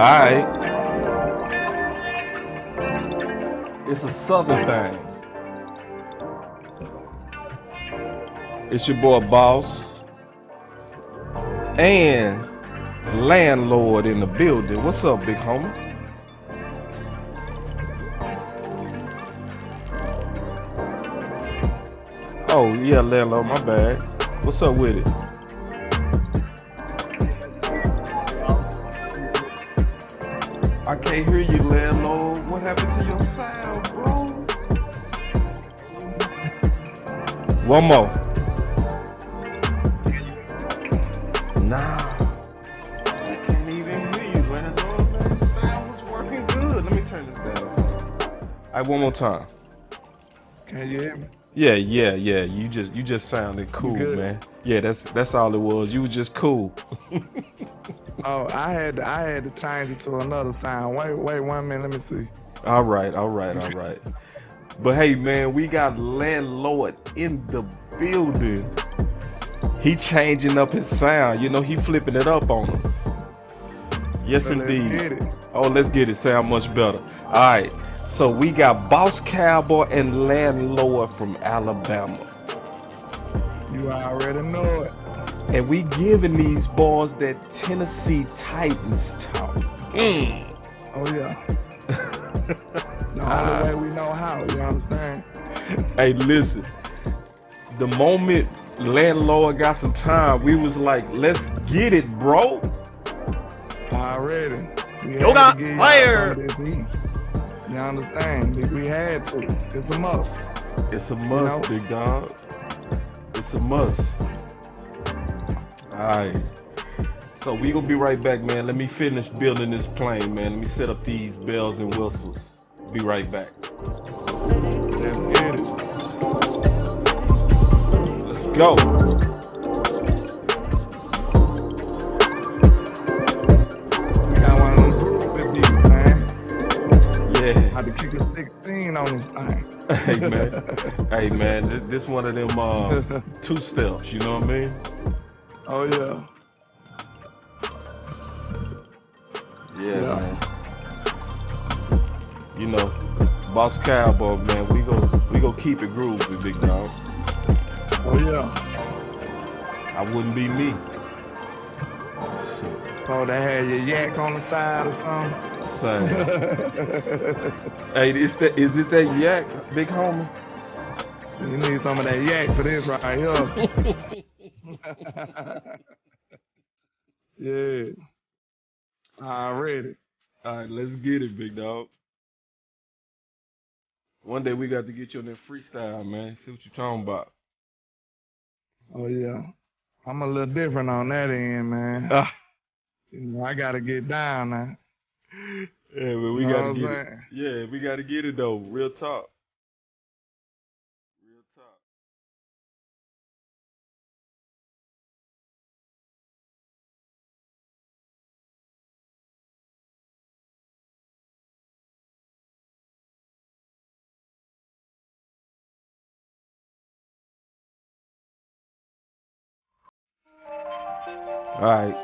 Alright. It's a southern thing. It's your boy Boss and Landlord in the building. What's up, big homie? Oh yeah, Landlord, my bad. What's up with it? I can't hear you, Landlord. What happened to your sound, bro? One more. Nah, I can't even hear you, Landlord. Man, the sound was working good. Let me turn this down. Alright, one more time. Can you hear me? Yeah. You just sounded cool, good? man. Yeah, that's all it was. You was just cool. Oh, I had to change it to another sound. Wait 1 minute. Let me see. All right. But hey, man, we got Landlord in the building. He changing up his sound. You know, he flipping it up on us. Yes, So let's indeed. get it. Oh, let's get it. Sound much better. All right. So we got Boss Cowboy and Landlord from Alabama, You already know it. and we giving these boys that Tennessee Titans talk. Oh yeah. The only way we know how. You understand? Hey, listen. The moment Landlord got some time, we was like, let's get it, bro. Already. We You had got to give fire. y'all some of this heat. You understand? We had to. It's a must. It's a must, big dog. It's a must. Alright. So we gonna be right back, man. Let me finish building this plane, man. Let me set up these bells and whistles. Be right back. Let's get it. Let's go. We got one of them groove beats, man. Yeah. Had to kick a 16 on this thing. Hey man, this one of them two steps, you know what I mean? Oh yeah. Yeah, man. You know, Boss Cowboy, man, we go keep it groovy, big dog. Oh yeah. I wouldn't be me. Shit. Oh, they had your yak on the side or something. Same. Hey, is it that yak, big homie? You need some of that yak for this right here. Yeah. Already. Alright, let's get it, big dog. One day we got to get you on that freestyle, man. See what you're talking about. Oh yeah. I'm a little different on that end, man. Ah, You know, I gotta get down now. yeah, man, we You know gotta what I'm get it. saying? Yeah, we gotta get it though. Real talk. Real talk. Alright.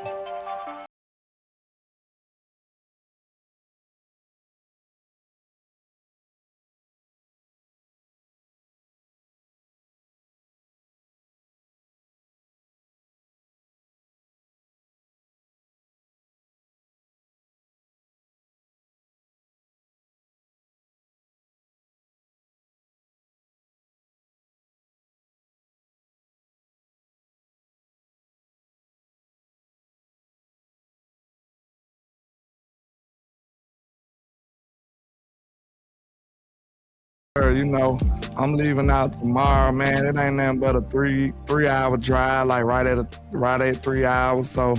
You know, I'm leaving out tomorrow, man. It ain't nothing but a three-hour drive, like right at 3 hours. So,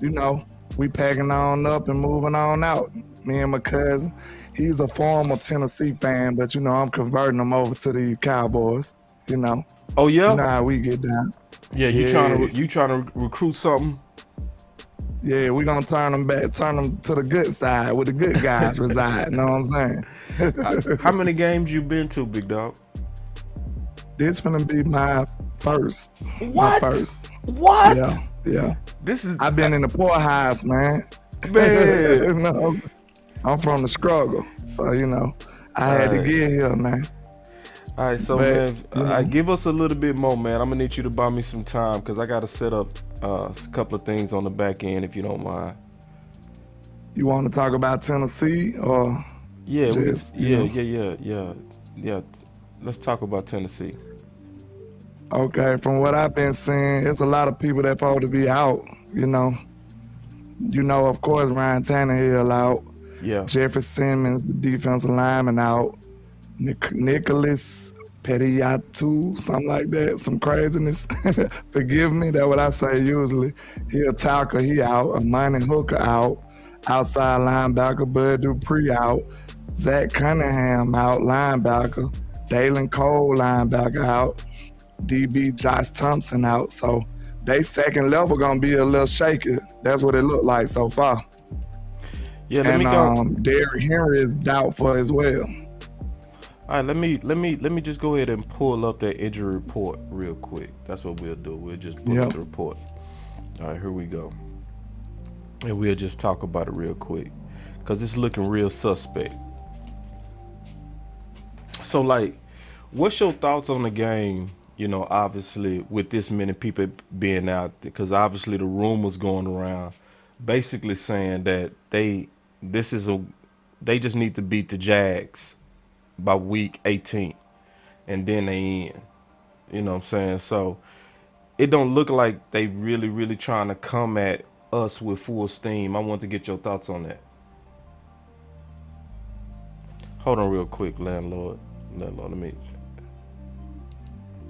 you know, we packing on up and moving on out. Me and my cousin, he's a former Tennessee fan, but you know, I'm converting him over to these Cowboys. You know, Oh yeah? you know how we get down. Yeah, you trying to recruit something? Yeah, we gonna turn them to the good side where the good guys reside. You know what I'm saying? How many games you been to, big dog? This gonna be my first. What? My first. What? Yeah. This is I've been in the poorhouse, man. Man. You know what I'm saying? I'm from the struggle, so I had to Alright. get here, man. All right, so But man, give us a little bit more, man. I'm gonna need you to buy me some time because I gotta set up a couple of things on the back end, if you don't mind. you want to talk about Tennessee or Yeah, we just yeah. Let's talk about Tennessee. Okay? From what I've been seeing, it's a lot of people that supposed to be out. Of course, Ryan Tannehill out. Yeah, Jeffrey Simmons, the defensive lineman, out. Nicholas Petiatu, something like that, some craziness. Forgive me, that's what I say usually. He a tackle, he out. Amani Hooker out. Outside linebacker Bud Dupree out. Zach Cunningham out, linebacker. Dalen Cole, linebacker, out. DB Josh Thompson out. So they second level gonna be a little shaky. That's what it looked like so far. yeah. Let And me go. Derrick Henry is doubtful as well. All right, let me just go ahead and pull up that injury report real quick. That's what we'll do. We'll just pull up the report. All right, here we go. And we'll just talk about it real quick because it's looking real suspect. So, like, what's your thoughts on the game? Obviously, with this many people being out, because obviously the rumors going around, basically saying that they just need to beat the Jags by week 18, and then they end. You know what I'm saying? So it don't look like they really trying to come at us with full steam. I want to get your thoughts on that. Hold on real quick, landlord. Let me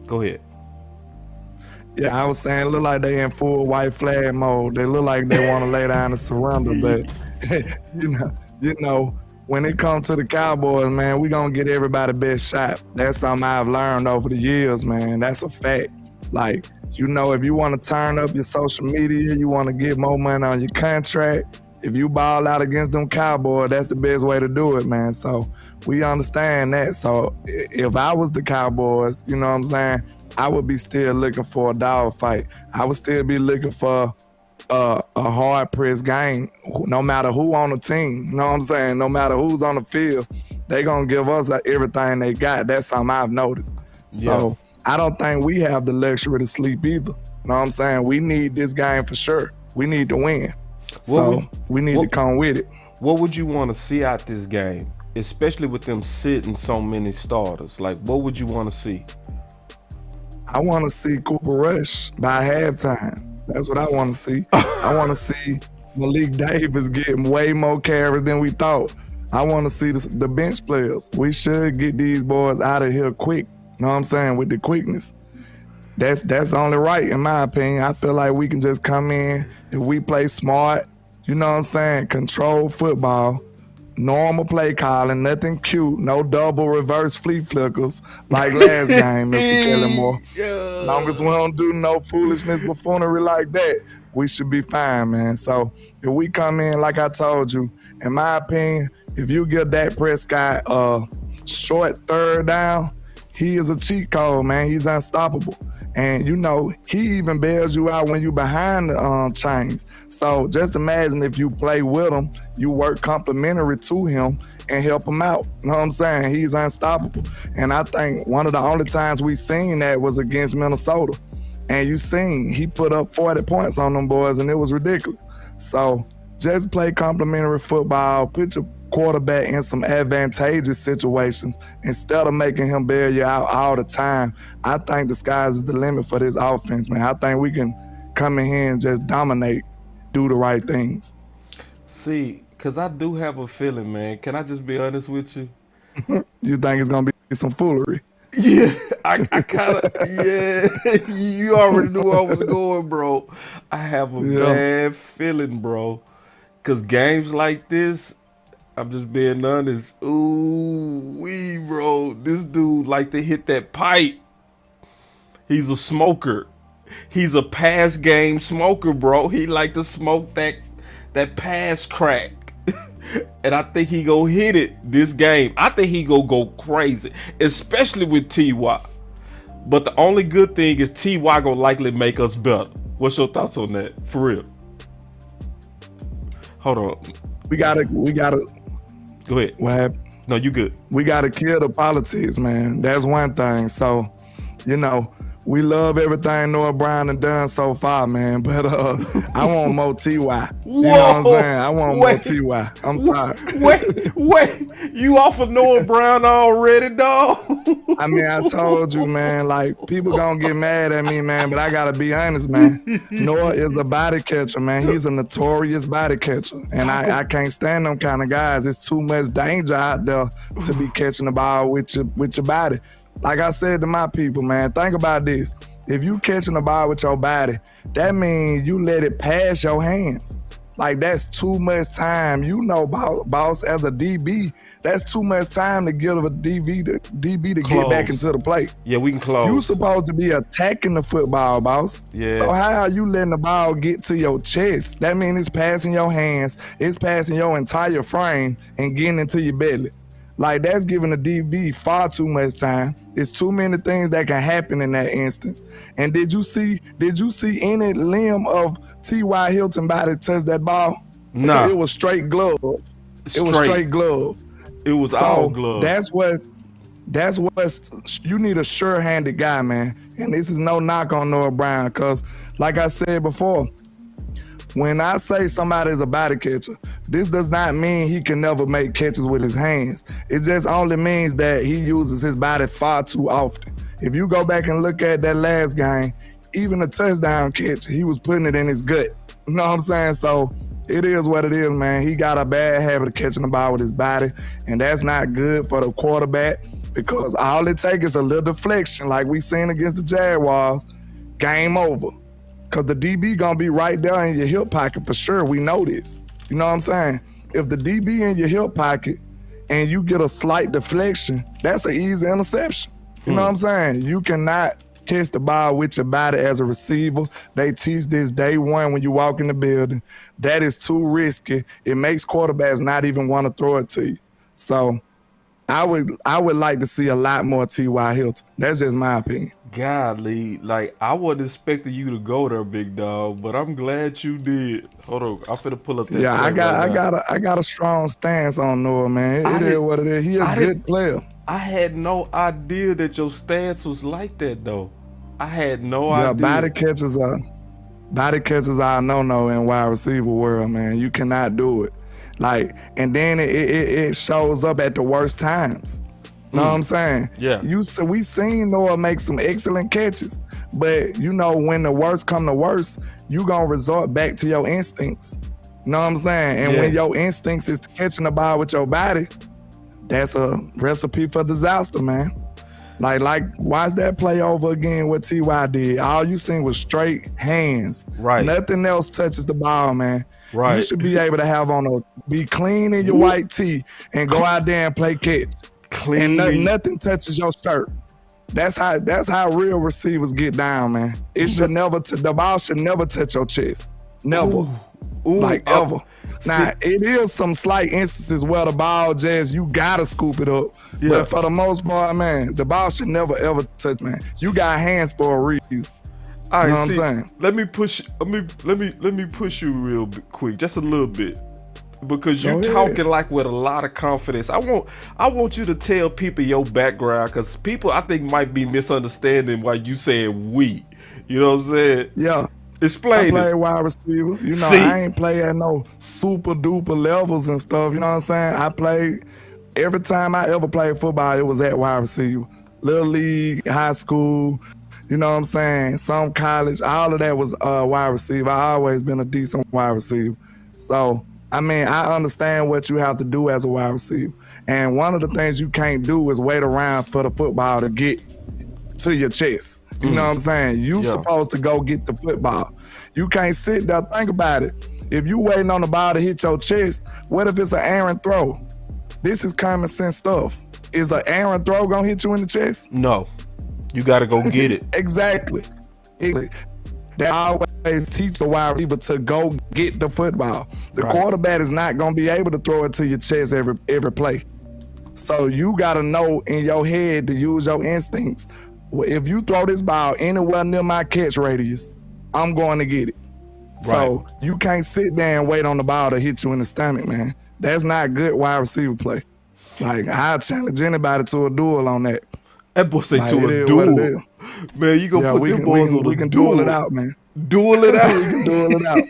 go ahead. Yeah, I was saying, look like they in full white flag mode. They look like they want to lay down and surrender, but when it comes to the Cowboys, man, we gonna get everybody best shot. That's something I've learned over the years, man. That's a fact. Like, if you want to turn up your social media, you want to get more money on your contract, if you ball out against them Cowboys, that's the best way to do it, man. So we understand that. So if I was the Cowboys, you know what I'm saying, I would be still looking for a dog fight. I would still be looking for a hard pressed game, no matter who on the team. You know what I'm saying? No matter who's on the field, they gonna give us everything they got. That's something I've noticed. So I don't think we have the luxury to sleep either. You know what I'm saying? We need this game for sure. We need to win. So we need to come with it. What would you want to see out this game, especially with them sitting so many starters? Like, what would you want to see? I want to see Cooper Rush by halftime. That's what I want to see. I want to see Malik Davis getting way more carries than we thought. I want to see the bench players. We should get these boys out of here quick. You know what I'm saying? With the quickness. That's only right, in my opinion. I feel like we can just come in, if we play smart, you know what I'm saying, control football, normal play calling, nothing cute, no double reverse flea flickers like last game, Mr. Kellimore. As long as we don't do no foolishness buffoonery like that, we should be fine, man. So if we come in, like I told you, in my opinion, if you give Dak Prescott a short third down, he is a cheat code, man. He's unstoppable. And he even bails you out when you behind the chains. So just imagine if you play with him, you work complimentary to him and help him out. You know what I'm saying? He's unstoppable. And I think one of the only times we seen that was against Minnesota. And you seen he put up 40 points on them boys, and it was ridiculous. So just play complimentary football, put your quarterback in some advantageous situations instead of making him bail you out all the time. I think the sky's is the limit for this offense, man. I think we can come in here and just dominate, do the right things. See, because I do have a feeling, man. Can I just be honest with you? You think it's going to be some foolery? Yeah, I kind of, yeah, you already knew where I was going, bro. I have a bad feeling, bro. Because games like this, I'm just being honest. Ooh, bro. This dude like to hit that pipe. He's a smoker. He's a pass game smoker, bro. He like to smoke that pass crack. And I think he go hit it this game. I think he go crazy, especially with T.Y. But the only good thing is T.Y. gonna likely make us better. What's your thoughts on that? For real. Hold on. We gotta. Go ahead. What happened? No, you good. We gotta kill the politics, man. That's one thing. So, you know, we love everything Noah Brown has done so far, man. But I want more Ty. You know what I'm saying? I want more Ty. I'm sorry. Wait. You off of Noah Brown already, dog? I mean, I told you, man, like, people gonna get mad at me, man, but I gotta be honest, man. Noah is a body catcher, man. He's a notorious body catcher. And I can't stand them kind of guys. It's too much danger out there to be catching the ball with your body. Like I said to my people, man, think about this. If you catching the ball with your body, that means you let it pass your hands. Like, that's too much time. You know, boss, as a DB, that's too much time to give a DB to get back into the play. Yeah, we can close. You supposed to be attacking the football, boss. Yeah. So how are you letting the ball get to your chest? That means it's passing your hands, it's passing your entire frame and getting into your belly. Like, that's giving the DB far too much time. It's too many things that can happen in that instance. And did you see any limb of T.Y. Hilton body touch that ball? No. It was straight glove. It was straight glove. It was all glove. That's what you need, a sure-handed guy, man. And this is no knock on Noah Brown, because like I said before, when I say somebody is a body catcher, this does not mean he can never make catches with his hands. It just only means that he uses his body far too often. If you go back and look at that last game, even a touchdown catch, he was putting it in his gut. You know what I'm saying? So it is what it is, man. He got a bad habit of catching the ball with his body, and that's not good for the quarterback, because all it takes is a little deflection like we seen against the Jaguars. Game over. Because the DB gonna be right there in your hip pocket for sure. We know this. You know what I'm saying? If the DB in your hip pocket and you get a slight deflection, that's an easy interception. You know what I'm saying? You cannot catch the ball with your body as a receiver. They teach this day one when you walk in the building. That is too risky. It makes quarterbacks not even want to throw it to you. So I would like to see a lot more T.Y. Hilton. That's just my opinion. Godly, like, I wasn't expecting you to go there, big dog, but I'm glad you did. Hold on, I'm finna pull up that. Yeah, I got a strong stance on Noah, man. It is what it is. He a good player. I had no idea that your stance was like that, though. I had no idea. Body catches are a no-no in wide receiver world, man. You cannot do it. Like, and then it shows up at the worst times. You know what I'm saying? Yeah. We seen Noah make some excellent catches, but you know, when the worst come to worst, you gonna resort back to your instincts. You know what I'm saying? And when your instincts is catching the ball with your body, that's a recipe for disaster, man. Like watch that play over again what T.Y. did. All you seen was straight hands. Right. Nothing else touches the ball, man. Right. You should be able to be clean in your white tee and go out there and play catch. Clean. And nothing touches your shirt. That's how real receivers get down, man. The ball should never touch your chest. Never. Like ever. Now, it is some slight instances where the ball you gotta scoop it up. Yeah. But for the most part, man, the ball should never ever touch, man. You got hands for a reason. All right, you know what I'm saying? Let me push you real quick, just a little bit. Because you're talking like with a lot of confidence. I want you to tell people your background, because people I think might be misunderstanding why you saying we. You know what I'm saying? Yeah. Explain I play wide receiver. You know, I ain't play at no super duper levels and stuff. You know what I'm saying? I played every time I ever played football, it was at wide receiver. Little league, high school, you know what I'm saying? Some college, all of that was wide receiver. I always been a decent wide receiver. So I mean, I understand what you have to do as a wide receiver. And one of the things you can't do is wait around for the football to get to your chest. You know what I'm saying? You supposed to go get the football. You can't sit there. Think about it. If you waiting on the ball to hit your chest, what if it's an errant throw? This is common sense stuff. Is an errant throw gonna hit you in the chest? No. You gotta go get it. Exactly. They always teach the wide receiver to go get the football. The quarterback is not gonna be able to throw it to your chest every play. So you gotta know in your head to use your instincts. If you throw this ball anywhere near my catch radius, I'm going to get it. So you can't sit there and wait on the ball to hit you in the stomach, man. That's not good wide receiver play. Like, I'll challenge anybody to a duel on that. That boy say Like, to it a is what it duel. is. Man, you gonna Yeah, put them boys on we a can duel. duel it out, man. Duel it out. We can duel it out.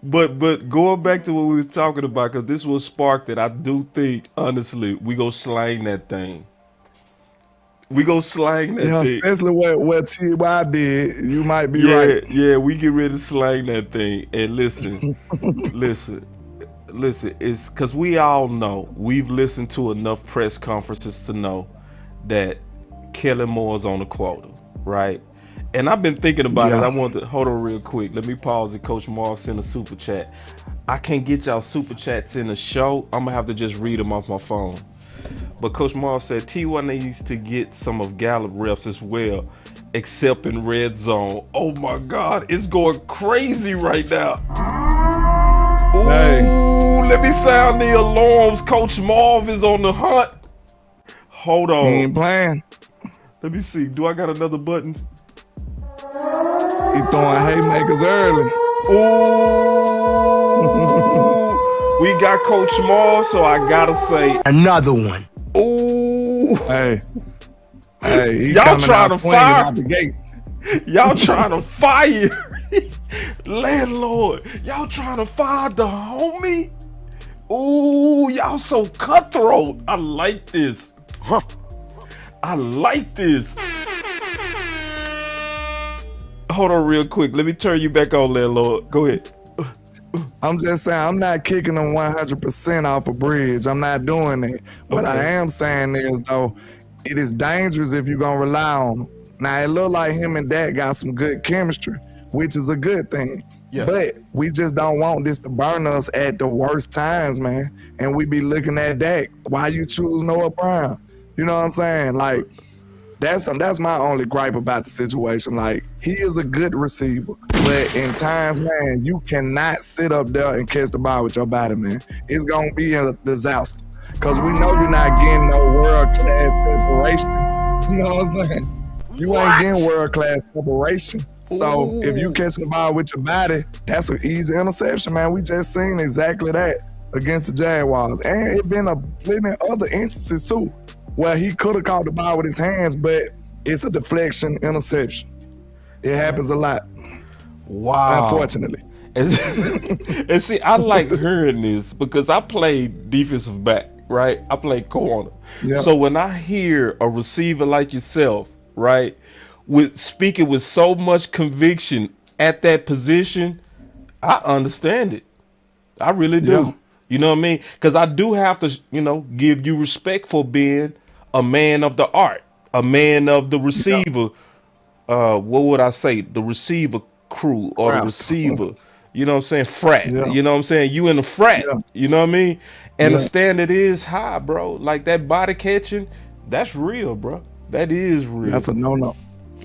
But going back to what we was talking about, because this was sparked that I do think, honestly, we go slang that thing. We go slang that Yeah, thing. especially what T.Y. did. You might be Yeah, right. yeah, we get ready to slang that thing. And listen, it's because we all know, we've listened to enough press conferences to know that Kellen Moore's on the quota, right? And I've been thinking about it. Yeah. I want to hold on real quick. Let me pause it. Coach Moore sent a super chat. I can't get y'all super chats in the show. I'm gonna have to just read them off my phone. But Coach Moore said T1 needs to get some of Gallup reps as well, except in red zone. Oh my God, it's going crazy right now. Ooh, Hey. let me sound the alarms. Coach Marv is on the hunt. Hold He on. ain't playing. Let me see. Do I got another button? He throwing haymakers early. Ooh. We got Coach Marv, so I gotta say another one. Ooh. Hey, he y'all coming trying out to swinging fire out the gate. Y'all trying to fire Landlord. Y'all trying to fire the homie. Ooh, y'all so cutthroat. I like this. I like this. Hold on real quick. Let me turn you back on, Landlord. Go ahead. I'm just saying, I'm not kicking them 100% off a bridge. I'm not doing it. What I am saying is, though, it is dangerous if you're going to rely on them. Now, it look like him and Dak got some good chemistry, which is a good thing. Yeah. But we just don't want this to burn us at the worst times, man. And we be looking at Dak. Why you choose Noah Brown? You know what I'm saying? Like, that's my only gripe about the situation. Like, he is a good receiver, but in times, man, you cannot sit up there and catch the ball with your body, man. It's gonna be a disaster because we know you're not getting no world-class separation. You know what I'm saying? You ain't getting world-class separation. So if you catch the ball with your body, that's an easy interception, man. We just seen exactly that against the Jaguars, and it been a plenty of other instances too, where he could have caught the ball with his hands, but it's a deflection interception. It happens a lot. Wow. Unfortunately. And see, I like hearing this because I played defensive back, right? I played corner. Yep. So when I hear a receiver like yourself, right, with speaking with so much conviction at that position, I understand it. I really do. Yeah. You know what I mean? Because I do have to, give you respect for being a man of the art, a man of the receiver. What would I say? The receiver crew or the receiver. You know what I'm saying? Frat. Yeah. You know what I'm saying? You in the frat. Yeah. You know what I mean? And Yeah. the standard is high, bro. Like that body catching, that's real, bro. That is real. That's a no-no.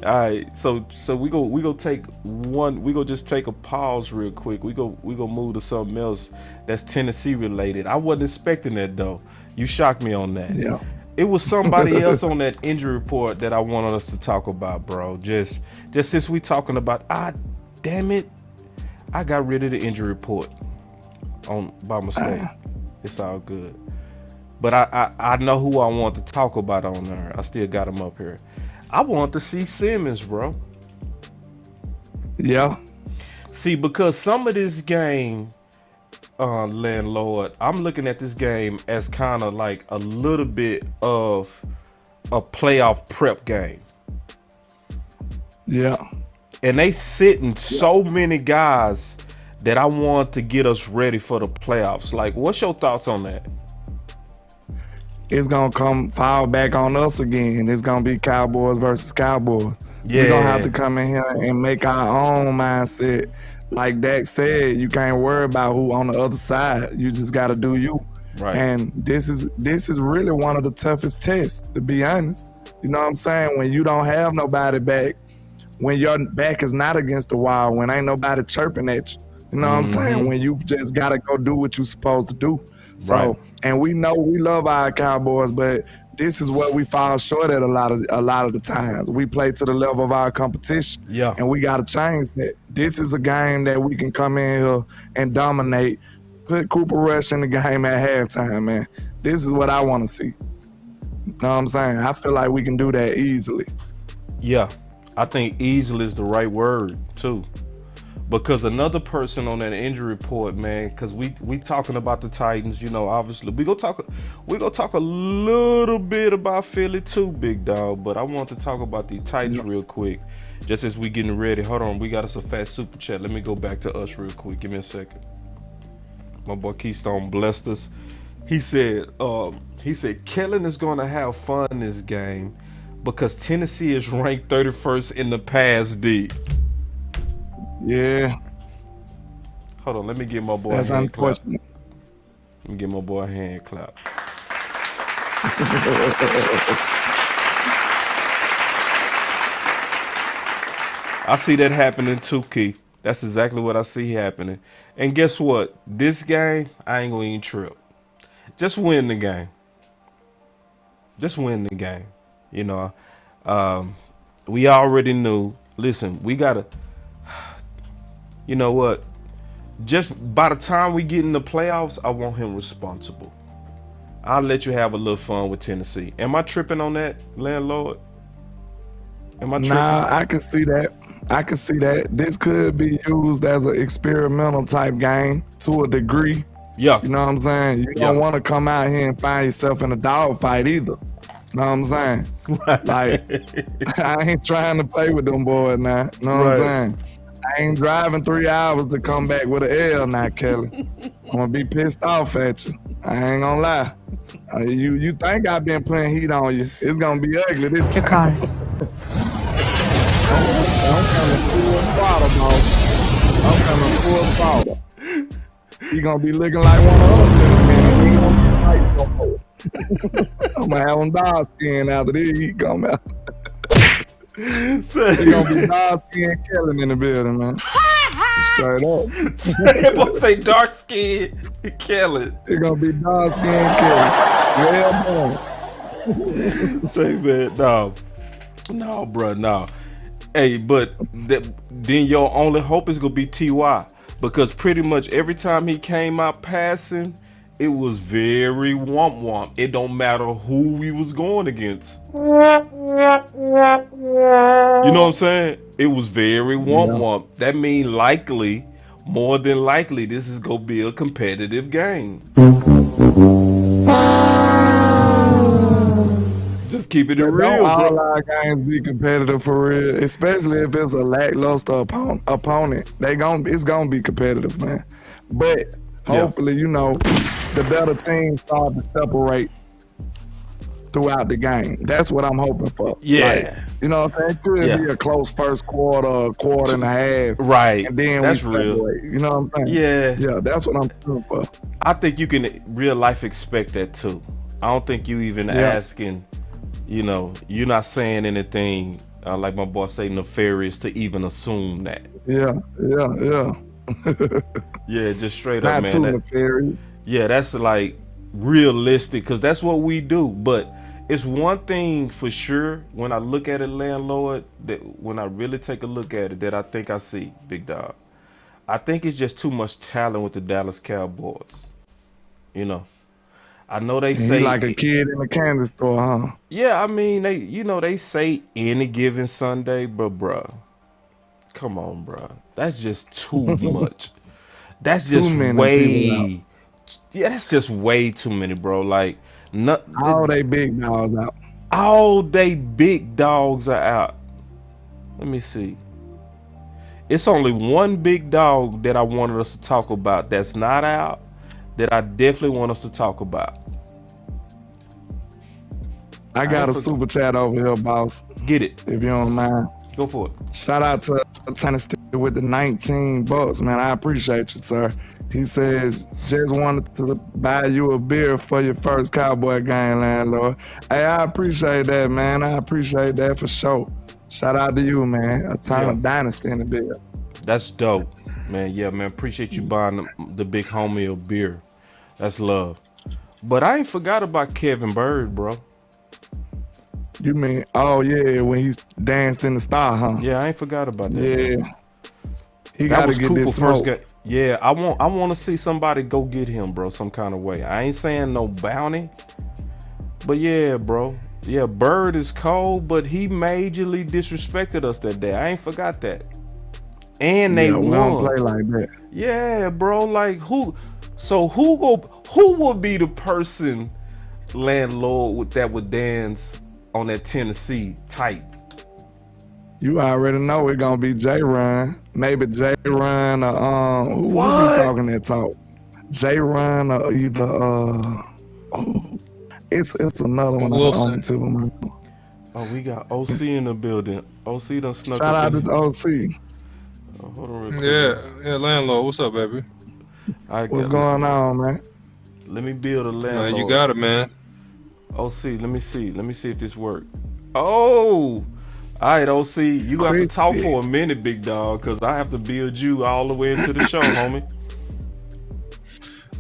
All right, so we go take one. We go just take a pause real quick. We go move to something else that's Tennessee related. I wasn't expecting that though. You shocked me on that. Yeah. It was somebody else on that injury report that I wanted us to talk about, bro. Just since we talking about, damn it, I got rid of the injury report by mistake. It's all good. But I know who I want to talk about on there. I still got him up here. I want to see Simmons, bro. Yeah. See, because some of this game, Landlord, I'm looking at this game as kind of like a little bit of a playoff prep game. Yeah. And they sitting so many guys that I want to get us ready for the playoffs. Like, what's your thoughts on that? It's gonna fall back on us again. It's gonna be Cowboys versus Cowboys. Yeah. We're gonna have to come in here and make our own mindset. Like Dak said, you can't worry about who on the other side. You just gotta do you. Right. And this is really one of the toughest tests, to be honest. You know what I'm saying? When you don't have nobody back, when your back is not against the wall, when ain't nobody chirping at you. You know what I'm saying? When you just gotta go do what you're supposed to do. So, and we know we love our Cowboys, but this is what we fall short at a lot of the times. We play to the level of our competition, Yeah. and we got to change that. This is a game that we can come in here and dominate. Put Cooper Rush in the game at halftime, man. This is what I want to see. Know what I'm saying? I feel like we can do that easily. Yeah, I think easily is the right word too, because another person on that injury report, man. Because we talking about the Titans, obviously we go talk a little bit about Philly too, big dog. But I want to talk about the Titans real quick, just as we getting ready. Hold on, we got us a fat super chat. Let me go back to us real quick. Give me a second. My boy Keystone blessed us. He said Kellen is gonna have fun this game because Tennessee is ranked 31st in the pass D. Yeah. Hold on, let me give my boy That's a hand clap. unfortunate. Let me give my boy a hand clap. I see that happening too, Keith. That's exactly what I see happening. And guess what? This game, I ain't gonna even trip. Just win the game. Just win the game. We already knew. Listen, we gotta. You know what? Just by the time we get in the playoffs, I want him responsible. I'll let you have a little fun with Tennessee. Am I tripping on that, Landlord? Am I tripping? Nah, I can see that. This could be used as an experimental type game to a degree. Yeah. You know what I'm saying? You don't want to come out here and find yourself in a dogfight either. You know what I'm saying? Like, I ain't trying to play with them boys now. You know what I'm saying? I ain't driving 3 hours to come back with an L now, Kelly. I'm gonna be pissed off at you. I ain't gonna lie. You think I've been putting heat on you. It's gonna be ugly this time. Your cars. I'm coming full throttle, bro. I'm coming full throttle. He gonna be looking like one of us in a minute. He gonna be fighting no more. I'm gonna have him dog skin after this. He come out. He gonna be dog skin killing in the building, man. Straight up. Boy say dark skin killing. He gonna be dog skin killing. Well done. Say man, no, bro, no. Hey, but then your only hope is gonna be Ty, because pretty much every time he came out passing, it was very womp. It don't matter who we was going against. You know what I'm saying? It was very womp. That mean more than likely, this is gonna be a competitive game. Just keep it real, don't bro. all our games be competitive for real, especially if it's a lackluster opponent. It's gonna be competitive, man. But hopefully, the better teams start to separate throughout the game. That's what I'm hoping for. Yeah. Like, you know what I'm saying? It could be a close first quarter, quarter and a half. Right. And then that's we separate. real. You know what I'm saying? Yeah. Yeah, that's what I'm looking for. I think you can real life expect that too. I don't think you even asking, you're not saying anything like my boss say nefarious to even assume that. Yeah. Yeah, just straight Not up, too man. nefarious. Yeah, that's like realistic, because that's what we do. But it's one thing for sure when I look at it, Landlord, that when I really take a look at it, that I think I see, big dog. I think it's just too much talent with the Dallas Cowboys. I know they say He like a kid in a candy store, huh? Yeah, I mean they say any given Sunday, but bruh, come on, bruh. That's just too much. That's just way. Yeah, that's just way too many, bro. Like, all they big dogs out. All they big dogs are out. Let me see. It's only one big dog that I wanted us to talk about that's not out, that I definitely want us to talk about. I got a super chat over here, boss. Get it. If you don't mind. Go for it. Shout out to Tennessee with the 19 bucks, man. I appreciate you, sir. He says, just wanted to buy you a beer for your first Cowboy game, Landlord. Hey, I appreciate that, man. I appreciate that for sure. Shout out to you, man. A time of dynasty in the beer. That's dope, man. Yeah, man. Appreciate you buying the big homie a beer. That's love. But I ain't forgot about Kevin Bird, bro. You mean, oh yeah, when he's danced in the star, huh? Yeah, I ain't forgot about that. Yeah. Bro. He That got to was get Cooper this first smoke. game. Yeah, I want to see somebody go get him, bro, some kind of way. I ain't saying no bounty, but yeah, bro. Yeah, Bird is cold, but he majorly disrespected us that day. I ain't forgot that. And they Yeah, we don't play won. like that. Yeah, bro. Like who? So who would be the person landlord that would dance on that Tennessee type? You already know it's gonna be J Run. Maybe J Run or who be What? talking that talk? J Run or either it's another one on the Wilson. tip of my tongue. Oh, we got OC in the building. OC done snuck Shout up out in to here. the OC. Oh, hold on real quick. Yeah, landlord. What's up, baby? What's going on, man? Let me build a landlord. Man, you got it, man. OC, let me see. Let me see if this works. Oh, all right, OC. You got to talk for a minute, big dog, because I have to build you all the way into the show, homie.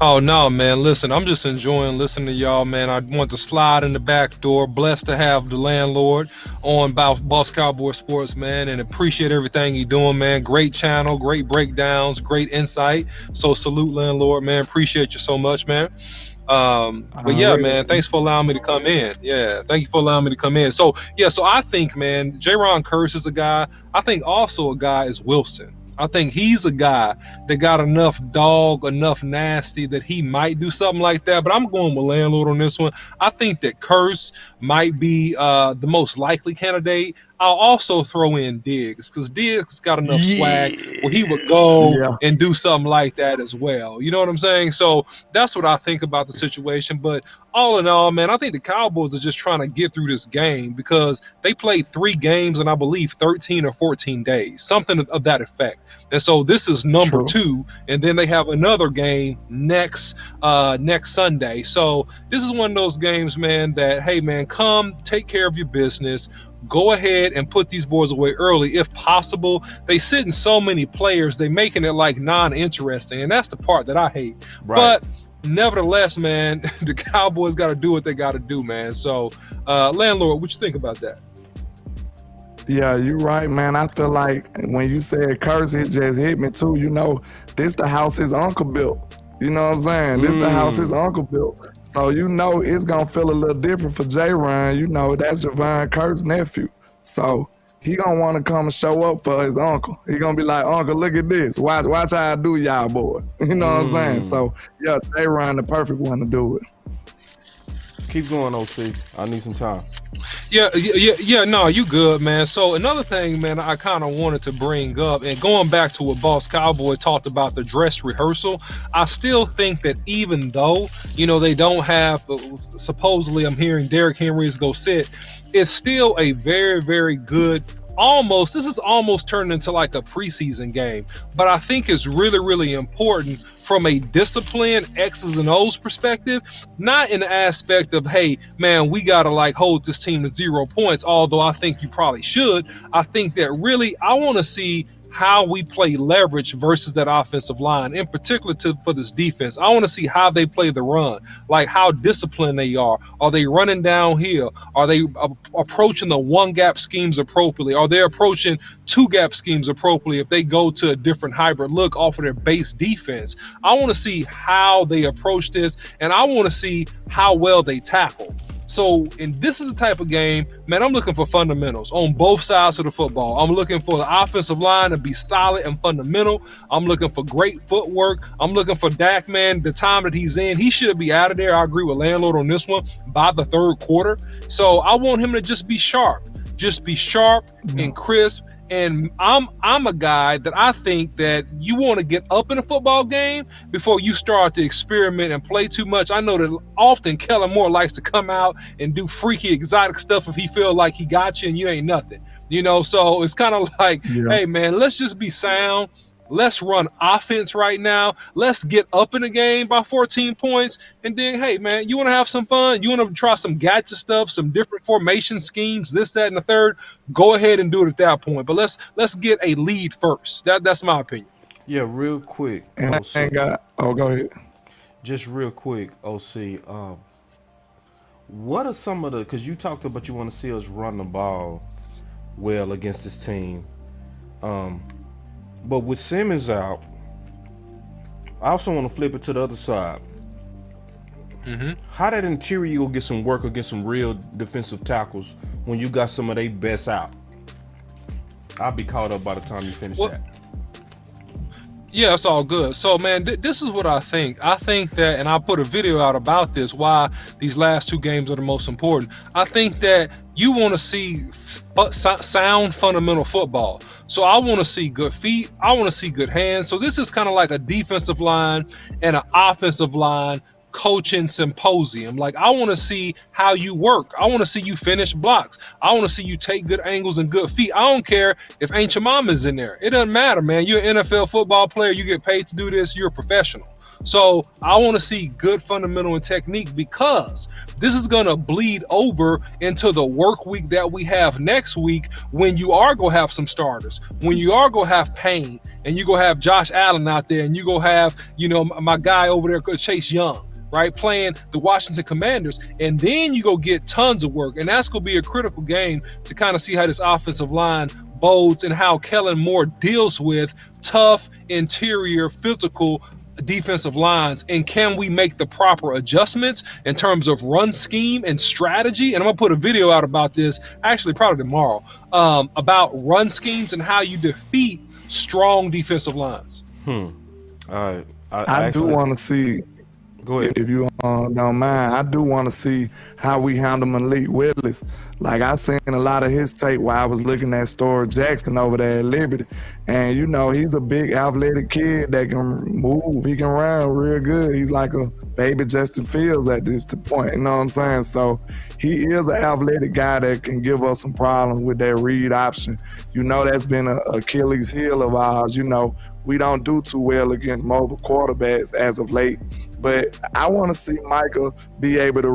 Oh no, man. Listen, I'm just enjoying listening to y'all, man. I want to slide in the back door. Blessed to have the landlord on Boss Cowboy Sports, man, and appreciate everything you're doing, man. Great channel, great breakdowns, great insight. So salute, landlord, man. Appreciate you so much, man. But yeah, man, thanks for allowing me to come in. Yeah, thank you for allowing me to come in. So yeah, so I think, man, J-Ron Curse is a guy. I think also a guy is Wilson. I think he's a guy that got enough dog, enough nasty that he might do something like that. But I'm going with landlord on this one. I think that Curse might be the most likely candidate. I'll also throw in Diggs because Diggs got enough swag where he would go and do something like that as well. You know what I'm saying? So that's what I think about the situation. But all in all, man, I think the Cowboys are just trying to get through this game because they played 3 games in, I believe, 13 or 14 days, something of that effect. And so this is number 2, and then they have another game next Sunday. So this is one of those games, man, that, hey, man, come take care of your business. Go ahead and put these boys away early if possible. They sit in so many players, they making it like non-interesting, and that's the part that I hate. Right. But nevertheless, man, the Cowboys got to do what they got to do, man. So, landlord, what you think about that? Yeah, you're right, man. I feel like when you said Curse, it just hit me too. You know, this the house his uncle built. You know what I'm saying? This the house his uncle built. So you know it's gonna feel a little different for J-Ron. You know, that's Javon Curse's nephew. So he gonna want to come and show up for his uncle. He gonna be like, Uncle, look at this. Watch how I do, y'all boys. You know what I'm saying? So yeah, J-Ron the perfect one to do it. Keep going, OC. I need some time. Yeah, no, you good, man. So another thing, man, I kind of wanted to bring up, and going back to what Boss Cowboy talked about the dress rehearsal, I still think that even though, you know, they don't have, supposedly I'm hearing Derrick Henry is go sit, it's still a very, very good, this is almost turned into like a preseason game, but I think it's really, really important from a discipline X's and O's perspective, not in the aspect of, hey, man, we got to like hold this team to 0 points, although I think you probably should. I think that really I want to see how we play leverage versus that offensive line, in particular for this defense. I want to see how they play the run, like how disciplined they are. Are they running downhill? Are they approaching the 1-gap schemes appropriately? Are they approaching 2-gap schemes appropriately if they go to a different hybrid look off of their base defense? I want to see how they approach this, and I want to see how well they tackle. So, and this is the type of game, man, I'm looking for fundamentals on both sides of the football. I'm looking for the offensive line to be solid and fundamental. I'm looking for great footwork. I'm looking for Dak, man, the time that he's in, he should be out of there. I agree with landlord on this one by the 3rd quarter. So I want him to just be sharp and crisp. And I'm a guy that I think that you want to get up in a football game before you start to experiment and play too much. I know that often Kellen Moore likes to come out and do freaky, exotic stuff if he feels like he got you and you ain't nothing. You know, so it's kind of like, hey, man, let's just be sound. Let's run offense right now. Let's get up in the game by 14 points. And then, hey, man, you want to have some fun? You want to try some gadget stuff, some different formation schemes, this, that, and the third? Go ahead and do it at that point. But let's get a lead first. That's my opinion. Yeah, real quick. And go ahead. Just real quick, OC. what are some of the? Because you talked about you want to see us run the ball well against this team. Um, but with Simmons out, I also want to flip it to the other side. Mm-hmm. How that interior will get some work against some real defensive tackles when you got some of their best out? I'll be caught up by the time you finish that. Yeah, it's all good. So, man, this is what I think. I think that, and I'll put a video out about this, why these last two games are the most important. I think that you want to see sound fundamental football. So I want to see good feet. I want to see good hands. So this is kind of like a defensive line and an offensive line coaching symposium. Like, I want to see how you work. I want to see you finish blocks. I want to see you take good angles and good feet. I don't care if Aunt your mama's in there. It doesn't matter, man. You're an NFL football player. You get paid to do this. You're a professional. So I want to see good fundamental and technique, because this is going to bleed over into the work week that we have next week, when you are going to have some starters, when you are going to have Payne, and you going to have Josh Allen out there, and you going to have, you know, my guy over there, Chase Young, right, playing the Washington Commanders, and then you go get tons of work, and that's going to be a critical game to kind of see how this offensive line bodes and how Kellen Moore deals with tough interior physical defensive lines, and can we make the proper adjustments in terms of run scheme and strategy. And I'm gonna put a video out about this actually probably tomorrow, about run schemes and how you defeat strong defensive lines. All right. I do want to see. Go ahead. If you don't mind, I do want to see how we handle Malik Willis. Like, I seen a lot of his tape while I was looking at Story Jackson over there at Liberty. And, you know, he's a big athletic kid that can move. He can run real good. He's like a baby Justin Fields at this point, you know what I'm saying? So he is an athletic guy that can give us some problems with that read option. You know, that's been an Achilles heel of ours. You know, we don't do too well against mobile quarterbacks as of late. But I want to see Michael be able to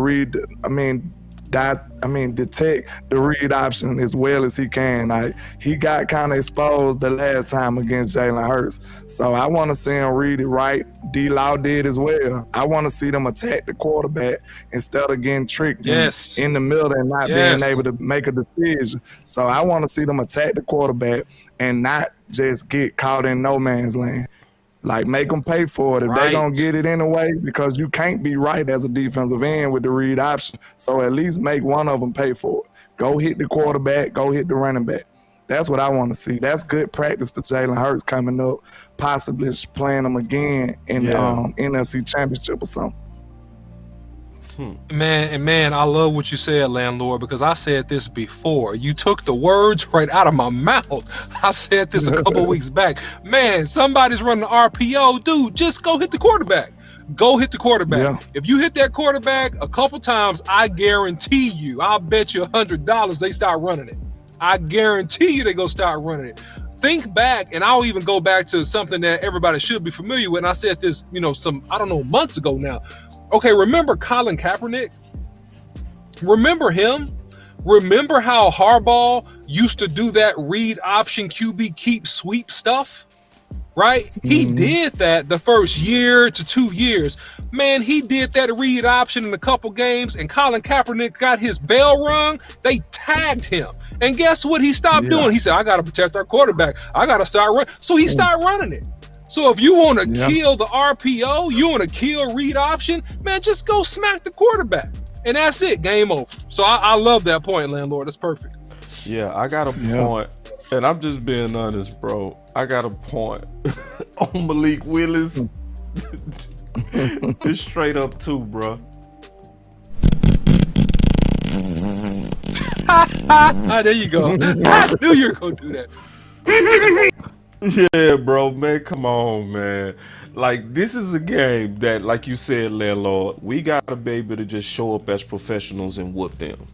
detect the read option as well as he can. Like, he got kind of exposed the last time against Jalen Hurts. So I want to see him read it right. D-Law did as well. I want to see them attack the quarterback instead of getting tricked in the middle and not being able to make a decision. So I want to see them attack the quarterback and not just get caught in no man's land. Like, make them pay for it if they're going to get it anyway, because you can't be right as a defensive end with the read option. So at least make one of them pay for it. Go hit the quarterback, go hit the running back. That's what I want to see. That's good practice for Jalen Hurts coming up, possibly playing them again in the NFC Championship or something. Man, I love what you said, Landlord, because I said this before. You took the words right out of my mouth. I said this a couple weeks back. Man, somebody's running the RPO. Dude, just go hit the quarterback. Go hit the quarterback. Yeah. If you hit that quarterback a couple times, I guarantee you, I'll bet you $100 they start running it. I guarantee you they go start running it. Think back, and I'll even go back to something that everybody should be familiar with. And I said this, months ago now. Okay, remember Colin Kaepernick? Remember him? Remember how Harbaugh used to do that read option QB keep sweep stuff? Right? Mm-hmm. He did that the first year to 2 years. Man, he did that read option in a couple games, and Colin Kaepernick got his bell rung. They tagged him. And guess what he stopped doing? He said, I got to protect our quarterback. I got to start running. So he started running it. So if you want to kill the RPO, you want to kill read option, man, just go smack the quarterback. And that's it. Game over. So I love that point, Landlord. That's perfect. Yeah, I got a point. And I'm just being honest, bro. I got a point on Malik Willis. It's straight up too, bro. There you go. I knew you were going to do that. Yeah, bro, man, come on, man. Like, this is a game that, like you said, Landlord, we gotta be able to just show up as professionals and whoop them.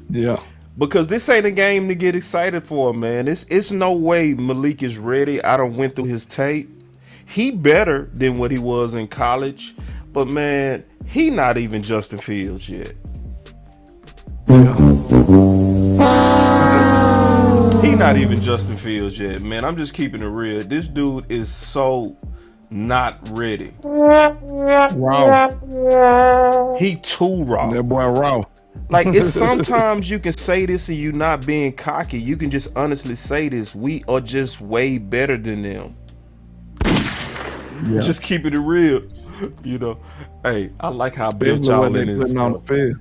Yeah. Because this ain't a game to get excited for, man. It's no way Malik is ready. I done went through his tape. He better than what he was in college. But, man, he not even Justin Fields yet. He not even Justin Fields yet, man. I'm just keeping it real. This dude is so Not ready. Raw. He too raw. That boy raw. Like, it's sometimes you can say this and you not being cocky. You can just honestly say this. We are just way better than them. Yeah. Just keep it real. You know. Hey, I like how Bill Especially y'all when they in putting this. on the field.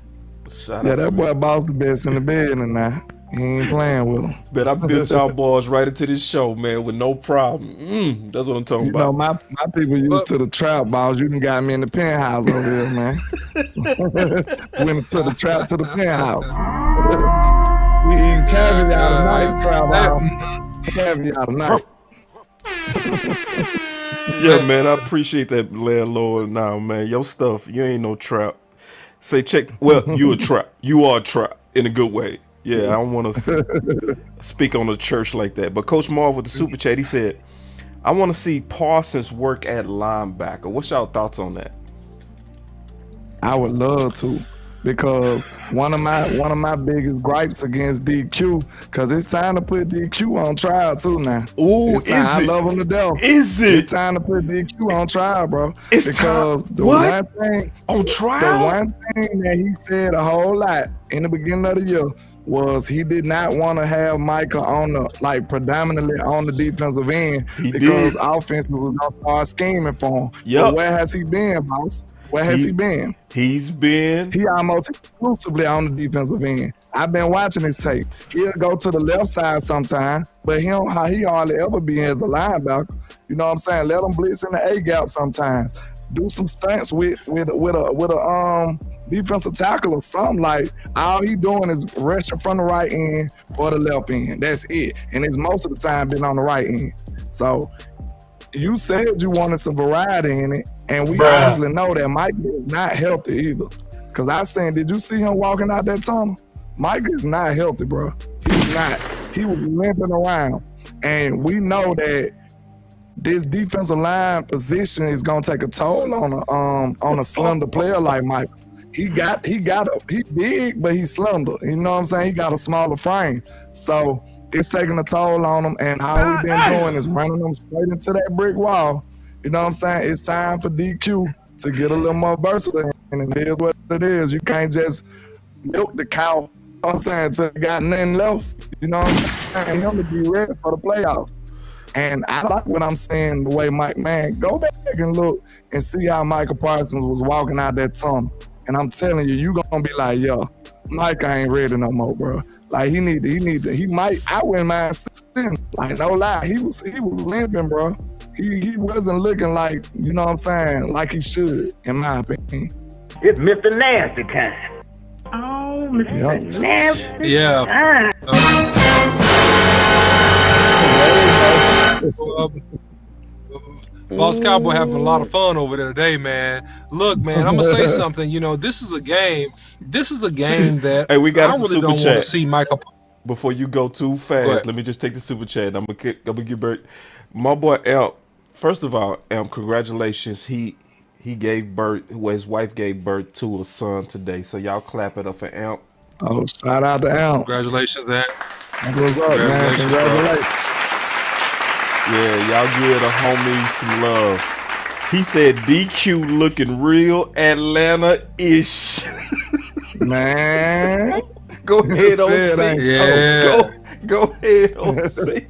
Shout Yeah, out to that me. boy boss the best in the bed now. He ain't playing with him. But I built y'all boys right into this show, man, with no problem. That's what I'm talking You know, about. my people used to the trap balls. You done got me in the penthouse over here, man. Went to the trap to the penthouse. We eating caviar tonight, trap ball. Caviar tonight. Yeah, man, I appreciate that, landlord. Now, man, your stuff, you ain't no trap. Say, check. Well, you a trap. You are a trap in a good way. Yeah, I don't want to speak on the church like that. But Coach Marv with the super chat, he said, I want to see Parsons work at linebacker. What's y'all thoughts on that? I would love to, because one of my biggest gripes against DQ, because it's time to put DQ on trial too now. Ooh, It's time. is I it? love him to death. Is It's it? time to put DQ on trial, bro. It's because time. the What? one thing On The trial? one thing that he said a whole lot in the beginning of the year was he did not want to have Micah on the, like, predominantly on the defensive end, He because did. offense was gonna start scheming for him. Yup. But where has he been, boss? Where has he been? He's been. He almost exclusively on the defensive end. I've been watching his tape. He'll go to the left side sometime, but he hardly ever be as a linebacker. You know what I'm saying? Let him blitz in the A gap sometimes. Do some stunts with a defensive tackle or something. Like, all he doing is rushing from the right end or the left end. That's it. And it's most of the time been on the right end. So you said you wanted some variety in it, and we honestly know that Mike is not healthy either. Cause I seen, did you see him walking out that tunnel? Mike is not healthy, bro. He's not. He was limping around, and we know that this defensive line position is gonna take a toll on a slender player like Mike. He big, but he's slender. You know what I'm saying? He got a smaller frame, so it's taking a toll on him. And all he been doing is running them straight into that brick wall. You know what I'm saying? It's time for DQ to get a little more versatile, and it is what it is. You can't just milk the cow. You know what I'm saying? Till it got nothing left. You know what I'm saying? Him to be ready for the playoffs. And I like what I'm saying, the way Mike, man, go back and look and see how Michael Parsons was walking out that tunnel. And I'm telling you, you gonna be like, yo, Mike ain't ready no more, bro. Like, he might, I wouldn't mind seeing, like, no lie, he was limping, bro. He wasn't looking like, you know what I'm saying, like he should, in my opinion. It's Mr. Nasty time. Oh, Mr. Nasty. Yeah. Boss Cowboy having a lot of fun over there today, man. Look, man, I'm gonna say something. You know, this is a game that Hey, we got I some really super don't want chat. to see Michael. Before you go too fast, let me just take the super chat. I'm gonna give birth. My boy Amp. First of all, Amp, congratulations. He gave birth. Well, his wife gave birth to a son today. So y'all clap it up for Amp. Oh, shout out to Al. Congratulations, Ant. What's up, man? Congratulations. Yeah, y'all give the homies some love. He said DQ looking real Atlanta-ish. Man. Go ahead, OC. Yeah. Go ahead, OC.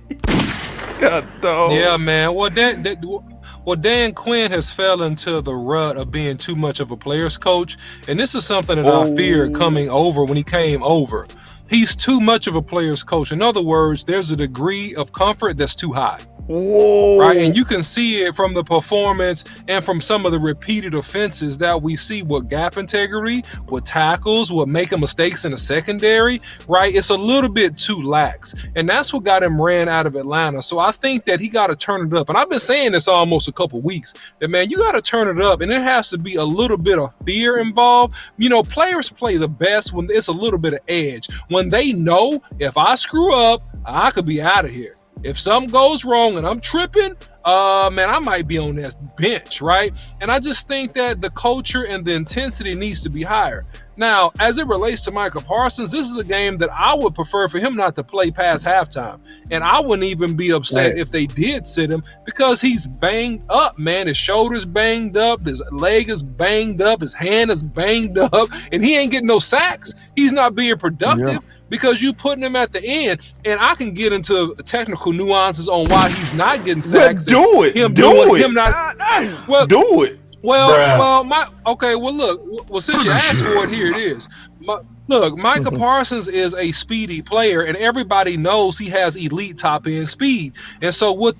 God dog. Yeah, man. Well, Dan Quinn has fell into the rut of being too much of a player's coach, and this is something that I feared coming over when he came over. He's too much of a player's coach. In other words, there's a degree of comfort that's too high. Whoa. Right, and you can see it from the performance and from some of the repeated offenses that we see with gap integrity, with tackles, with making mistakes in the secondary. Right, it's a little bit too lax, and that's what got him ran out of Atlanta. So I think that he got to turn it up, and I've been saying this almost a couple weeks. That, man, you got to turn it up, and it has to be a little bit of fear involved. You know, players play the best when it's a little bit of edge, when they know if I screw up, I could be out of here. If something goes wrong and I'm tripping, man, I might be on this bench, right? And I just think that the culture and the intensity needs to be higher. Now, as it relates to Micah Parsons, this is a game that I would prefer for him not to play past halftime. And I wouldn't even be upset if they did sit him, because he's banged up, man. His shoulder's banged up, his leg is banged up, his hand is banged up, and he ain't getting no sacks. He's not being productive because you putting him at the end. And I can get into technical nuances on why he's not getting sacks. Do it. Do it. Well, since you asked for it, here it is. Look, Micah Parsons is a speedy player, and everybody knows he has elite top end speed. And so what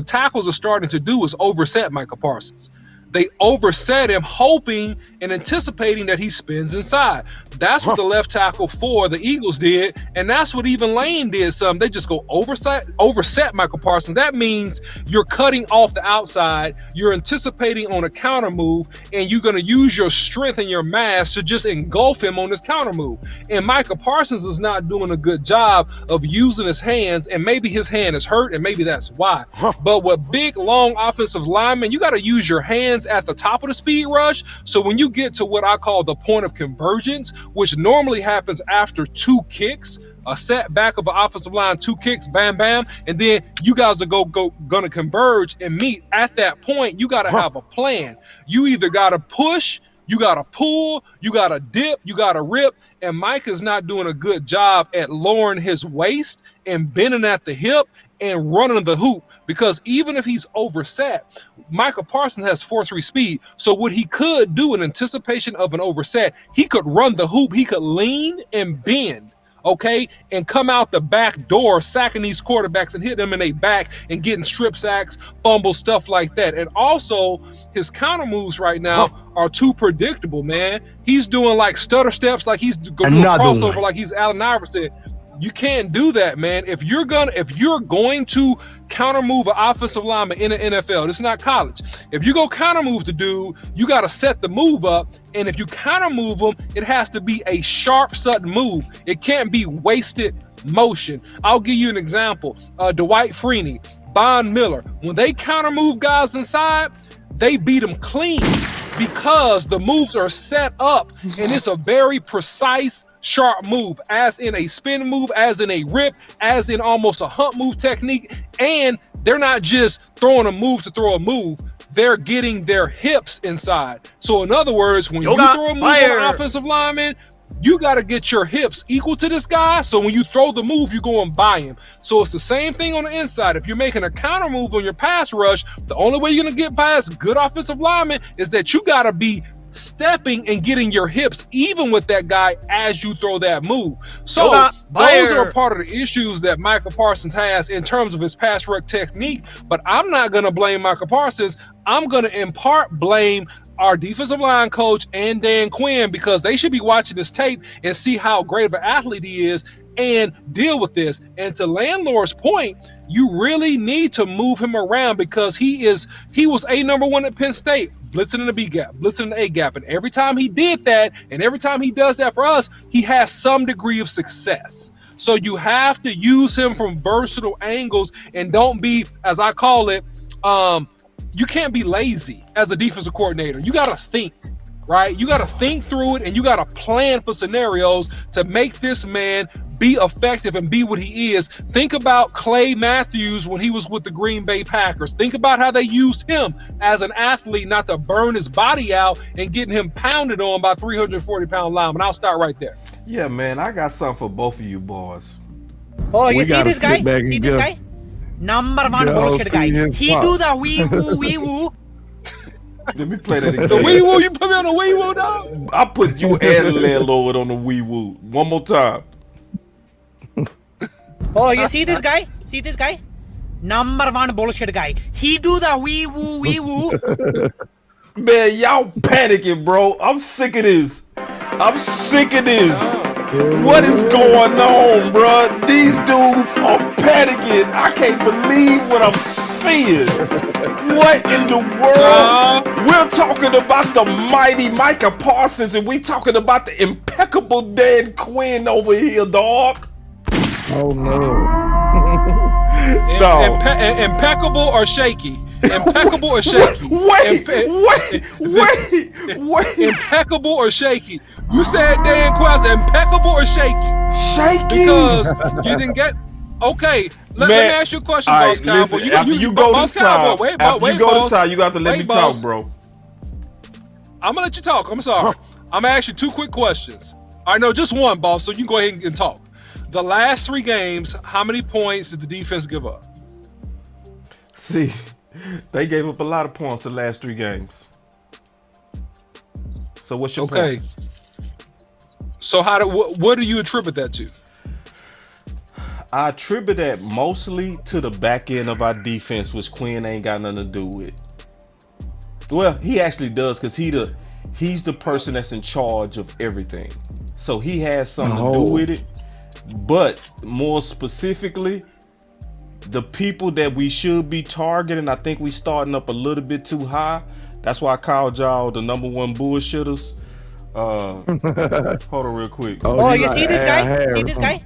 tackles are starting to do is overset Micah Parsons. They overset him, hoping and anticipating that he spins inside. That's what the left tackle for the Eagles did, and that's what even Lane did. They just go overset Michael Parsons. That means you're cutting off the outside, you're anticipating on a counter move, and you're going to use your strength and your mass to just engulf him on this counter move. And Micah Parsons is not doing a good job of using his hands, and maybe his hand is hurt, and maybe that's why. But with big, long offensive linemen, you got to use your hands at the top of the speed rush. So when you get to what I call the point of convergence, which normally happens after 2 kicks, a set back of an offensive line, 2 kicks, bam, bam, and then you guys are gonna converge and meet. At that point, you got to have a plan. You either got to push, you got to pull, you got to dip, you got to rip, and Mike is not doing a good job at lowering his waist and bending at the hip and running the hoop, because even if he's overset, Micah Parsons has 4.3 speed. So what he could do in anticipation of an overset, he could run the hoop, he could lean and bend, okay, and come out the back door, sacking these quarterbacks and hitting them in their back and getting strip sacks, fumbles, stuff like that. And also, his counter moves right now are too predictable, man. He's doing like stutter steps, like he's going to crossover, like he's Allen Iverson. You can't do that, man. If you're going to counter move an offensive lineman in the NFL, this is not college. If you go counter move the dude, you got to set the move up. And if you counter move him, it has to be a sharp, sudden move. It can't be wasted motion. I'll give you an example. Dwight Freeney, Von Miller, when they counter move guys inside, they beat them clean because the moves are set up and it's a very precise, sharp move, as in a spin move, as in a rip, as in almost a hump move technique. And they're not just throwing a move to throw a move. They're getting their hips inside. So in other words, when you throw a move on an offensive lineman, you got to get your hips equal to this guy. So when you throw the move, you go and buy him. So it's the same thing on the inside. If you're making a counter move on your pass rush, the only way you're going to get past good offensive linemen is that you got to be stepping and getting your hips even with that guy as you throw that move. So those are part of the issues that Micah Parsons has in terms of his pass rush technique. But I'm not going to blame Micah Parsons. I'm going to in part blame our defensive line coach and Dan Quinn, because they should be watching this tape and see how great of an athlete he is and deal with this. And to Landlord's point, you really need to move him around, because he was a number 1 at Penn State, blitzing in the B gap, blitzing in the A gap. And every time he did that, and every time he does that for us, he has some degree of success. So you have to use him from versatile angles, and don't be, as I call it, you can't be lazy as a defensive coordinator. You got to think, right? You got to think through it, and you got to plan for scenarios to make this man be effective and be what he is. Think about Clay Matthews when he was with the Green Bay Packers. Think about how they used him as an athlete, not to burn his body out and getting him pounded on by 340-pound linemen. I'll start right there. Yeah, man, I got something for both of you boys. Oh, you see this guy? See this guy? Number 1 bullshit guy. He do the wee woo. Let me play that again. The wee woo, you put me on the wee woo, dog? I put you and Landlord on the wee woo. One more time. Oh, you see this guy? See this guy? Number 1 bullshit guy. He do the wee woo. Man, y'all panicking, bro. I'm sick of this. What is going on, bro? These dudes are panicking. I can't believe what I'm seeing. What in the world? We're talking about the mighty Micah Parsons, and we talking about the impeccable Dan Quinn over here, dog. Oh no. Impeccable or shaky? Impeccable or shaky? Wait. Impeccable or shaky? You said Dan Quest, impeccable or shaky? Shaky. Because you didn't get. Okay, let me ask you a question, Boss Cowboy. Listen, after you go this time, you got to let me talk, bro. I'm gonna let you talk. I'm sorry. I'm gonna ask you 2 quick questions. I know just one, boss. So you can go ahead and talk. The last 3 games, how many points did the defense give up? See, they gave up a lot of points the last 3 games. So what's your point? So what do you attribute that to? I attribute that mostly to the back end of our defense, which Quinn ain't got nothing to do with. Well, he actually does, because he's the person that's in charge of everything. So he has something to do with it. But more specifically, the people that we should be targeting, I think we starting up a little bit too high. That's why I called y'all the #1 bullshitters. Hold on real quick. Oh, you see this guy? See this guy?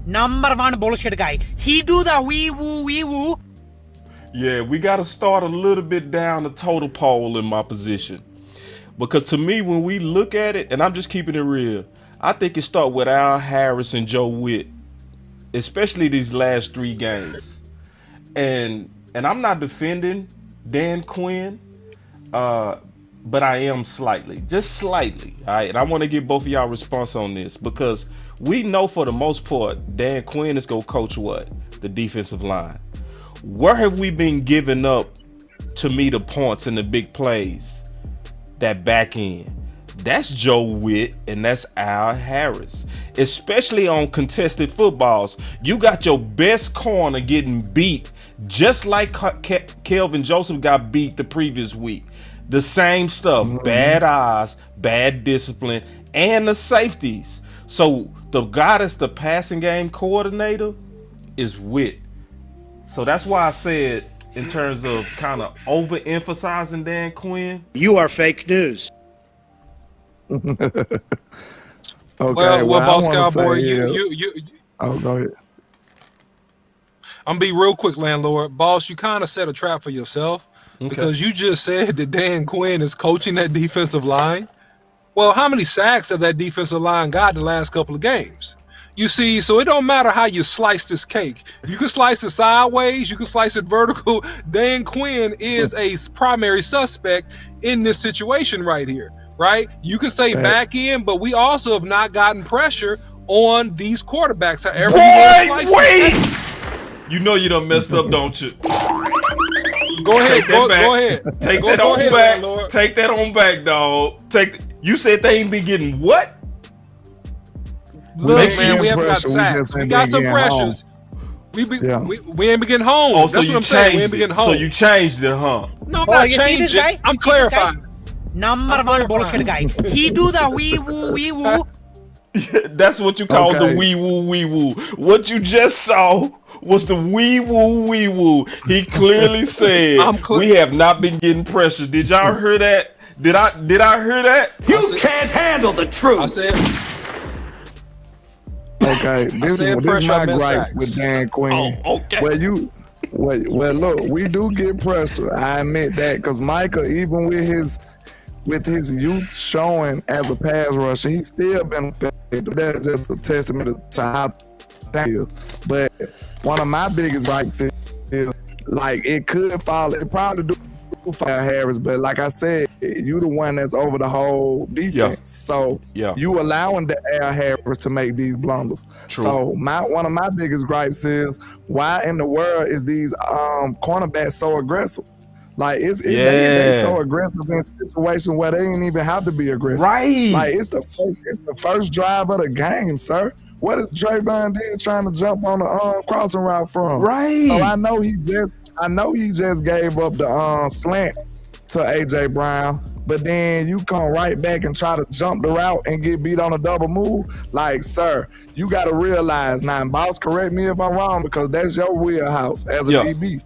#1 bullshit guy. He do the wee woo. Yeah, we got to start a little bit down the total pole in my position. Because to me, when we look at it, and I'm just keeping it real, I think it starts with Al Harris and Joe Witt, especially these last 3 games. And I'm not defending Dan Quinn, but I am just slightly. All right, and I want to get both of y'all response on this, because we know for the most part Dan Quinn is gonna coach what? The defensive line. Where have we been giving up to me the points and the big plays? That back end. That's Joe Witt and that's Al Harris. Especially on contested footballs. You got your best corner getting beat just like Kelvin Joseph got beat the previous week. The same stuff. Bad eyes, bad discipline, and the safeties. So the guy that's the passing game coordinator is Witt. So that's why I said, in terms of kind of overemphasizing Dan Quinn, you are fake news. Okay. Well, Boss Cowboy, Oh, go ahead. I'm gonna be real quick, Landlord. Boss, you kind of set a trap for yourself, because you just said that Dan Quinn is coaching that defensive line. Well, how many sacks have that defensive line got in the last couple of games? You see, so it don't matter how you slice this cake. You can slice it sideways, you can slice it vertical. Dan Quinn is a primary suspect in this situation right here, right? You can say back end, but we also have not gotten pressure on these quarterbacks. However, wait! You know you done messed up, don't you? Go ahead, go ahead. Take that on back. Landlord. Take that on back, dog. You said they ain't been getting what? Look, man, we haven't got sacks. We got some pressures. We ain't been getting home. Oh, so that's what I'm saying. We ain't been getting home. So you changed it, huh? No, I'm not changing it. I'm clarifying. #1 bullshit guy. He do the wee woo. That's what you call the wee woo. What you just saw was the wee woo. He clearly said we have not been getting pressure. Did y'all hear that? Did I hear that? You can't handle the truth. I said. Okay, this is my gripe with Dan Quinn. Oh, okay. Well, look, we do get pressure. I admit that, because Micah, even with his youth showing as a pass rusher, he's still been effective. That's just a testament to how that is. But one of my biggest gripes is like it could fall. It probably do for Harris, but like I said, you the one that's over the whole defense. So you allowing the Al Harris to make these blunders. True. So one of my biggest gripes is why in the world is these cornerbacks so aggressive? Like they so aggressive in situations where they ain't even have to be aggressive. Right. Like it's the first drive of the game, sir. What is Trayvon Diggs trying to jump on the crossing route from? Right. So I know he just gave up the slant to AJ Brown, but then you come right back and try to jump the route and get beat on a double move. Like, sir, you got to realize now, and boss, correct me if I'm wrong, because that's your wheelhouse as a DB.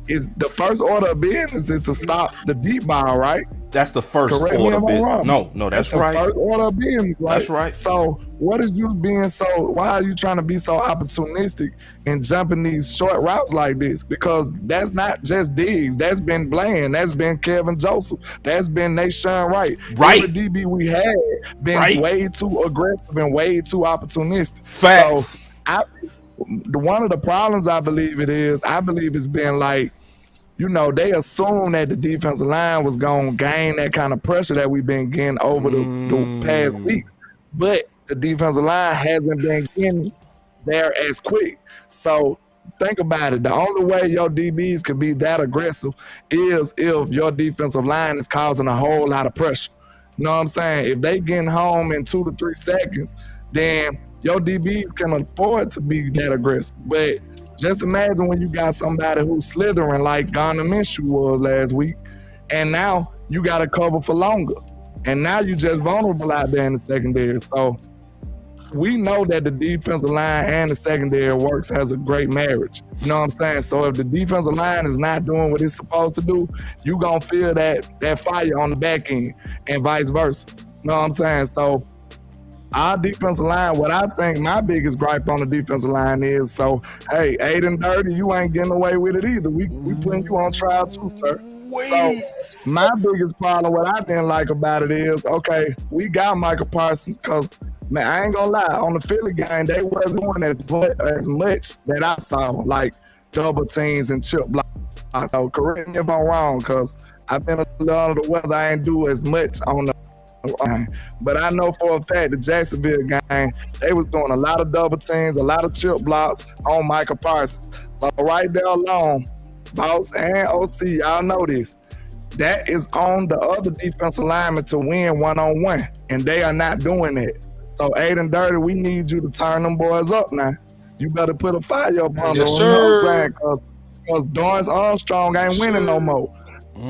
Is the first order of business is to stop the deep ball, right? That's the first Correct me order if I'm business. wrong. No, that's the right. First order of business, right? That's right. So what is you being so? Why are you trying to be so opportunistic and jumping these short routes like this? Because that's not just Diggs. That's been Bland. That's been Kevin Joseph. That's been Nashawn Wright. Right. Every DB we had been way too aggressive and way too opportunistic. Facts. So one of the problems I believe it's been like, you know, they assumed that the defensive line was going to gain that kind of pressure that we've been getting over the past weeks. But the defensive line hasn't been getting there as quick. So think about it. The only way your DBs could be that aggressive is if your defensive line is causing a whole lot of pressure. You know what I'm saying? If they getting home in 2 to 3 seconds, then your DBs can afford to be that aggressive. But just imagine when you got somebody who's slithering like Gardner Minshew was last week, and now you got to cover for longer. And now you just vulnerable out there in the secondary. So we know that the defensive line and the secondary works as a great marriage. You know what I'm saying? So if the defensive line is not doing what it's supposed to do, you going to feel that fire on the back end and vice versa. You know what I'm saying? So our defensive line, what I think my biggest gripe on the defensive line is, so, hey, 8 and dirty, you ain't getting away with it either. We putting you on trial too, sir. So my biggest problem, what I didn't like about it is, okay, we got Micah Parsons because, man, I ain't gonna lie, on the Philly game, they wasn't doing as much that I saw, like double teams and chip blocks. So correct me if I'm wrong, because I've been a little under the weather. I ain't do as much on the but I know for a fact the Jacksonville game, they was doing a lot of double teams, a lot of chip blocks on Micah Parsons. So right there alone, boss and OC, y'all know this. That is on the other defensive lineman to win one-on-one, and they are not doing it. So 8 and dirty, we need you to turn them boys up now. You better put a fire up on them. Yes, you know what I'm sir. saying? Because Dorrance Armstrong ain't winning no more.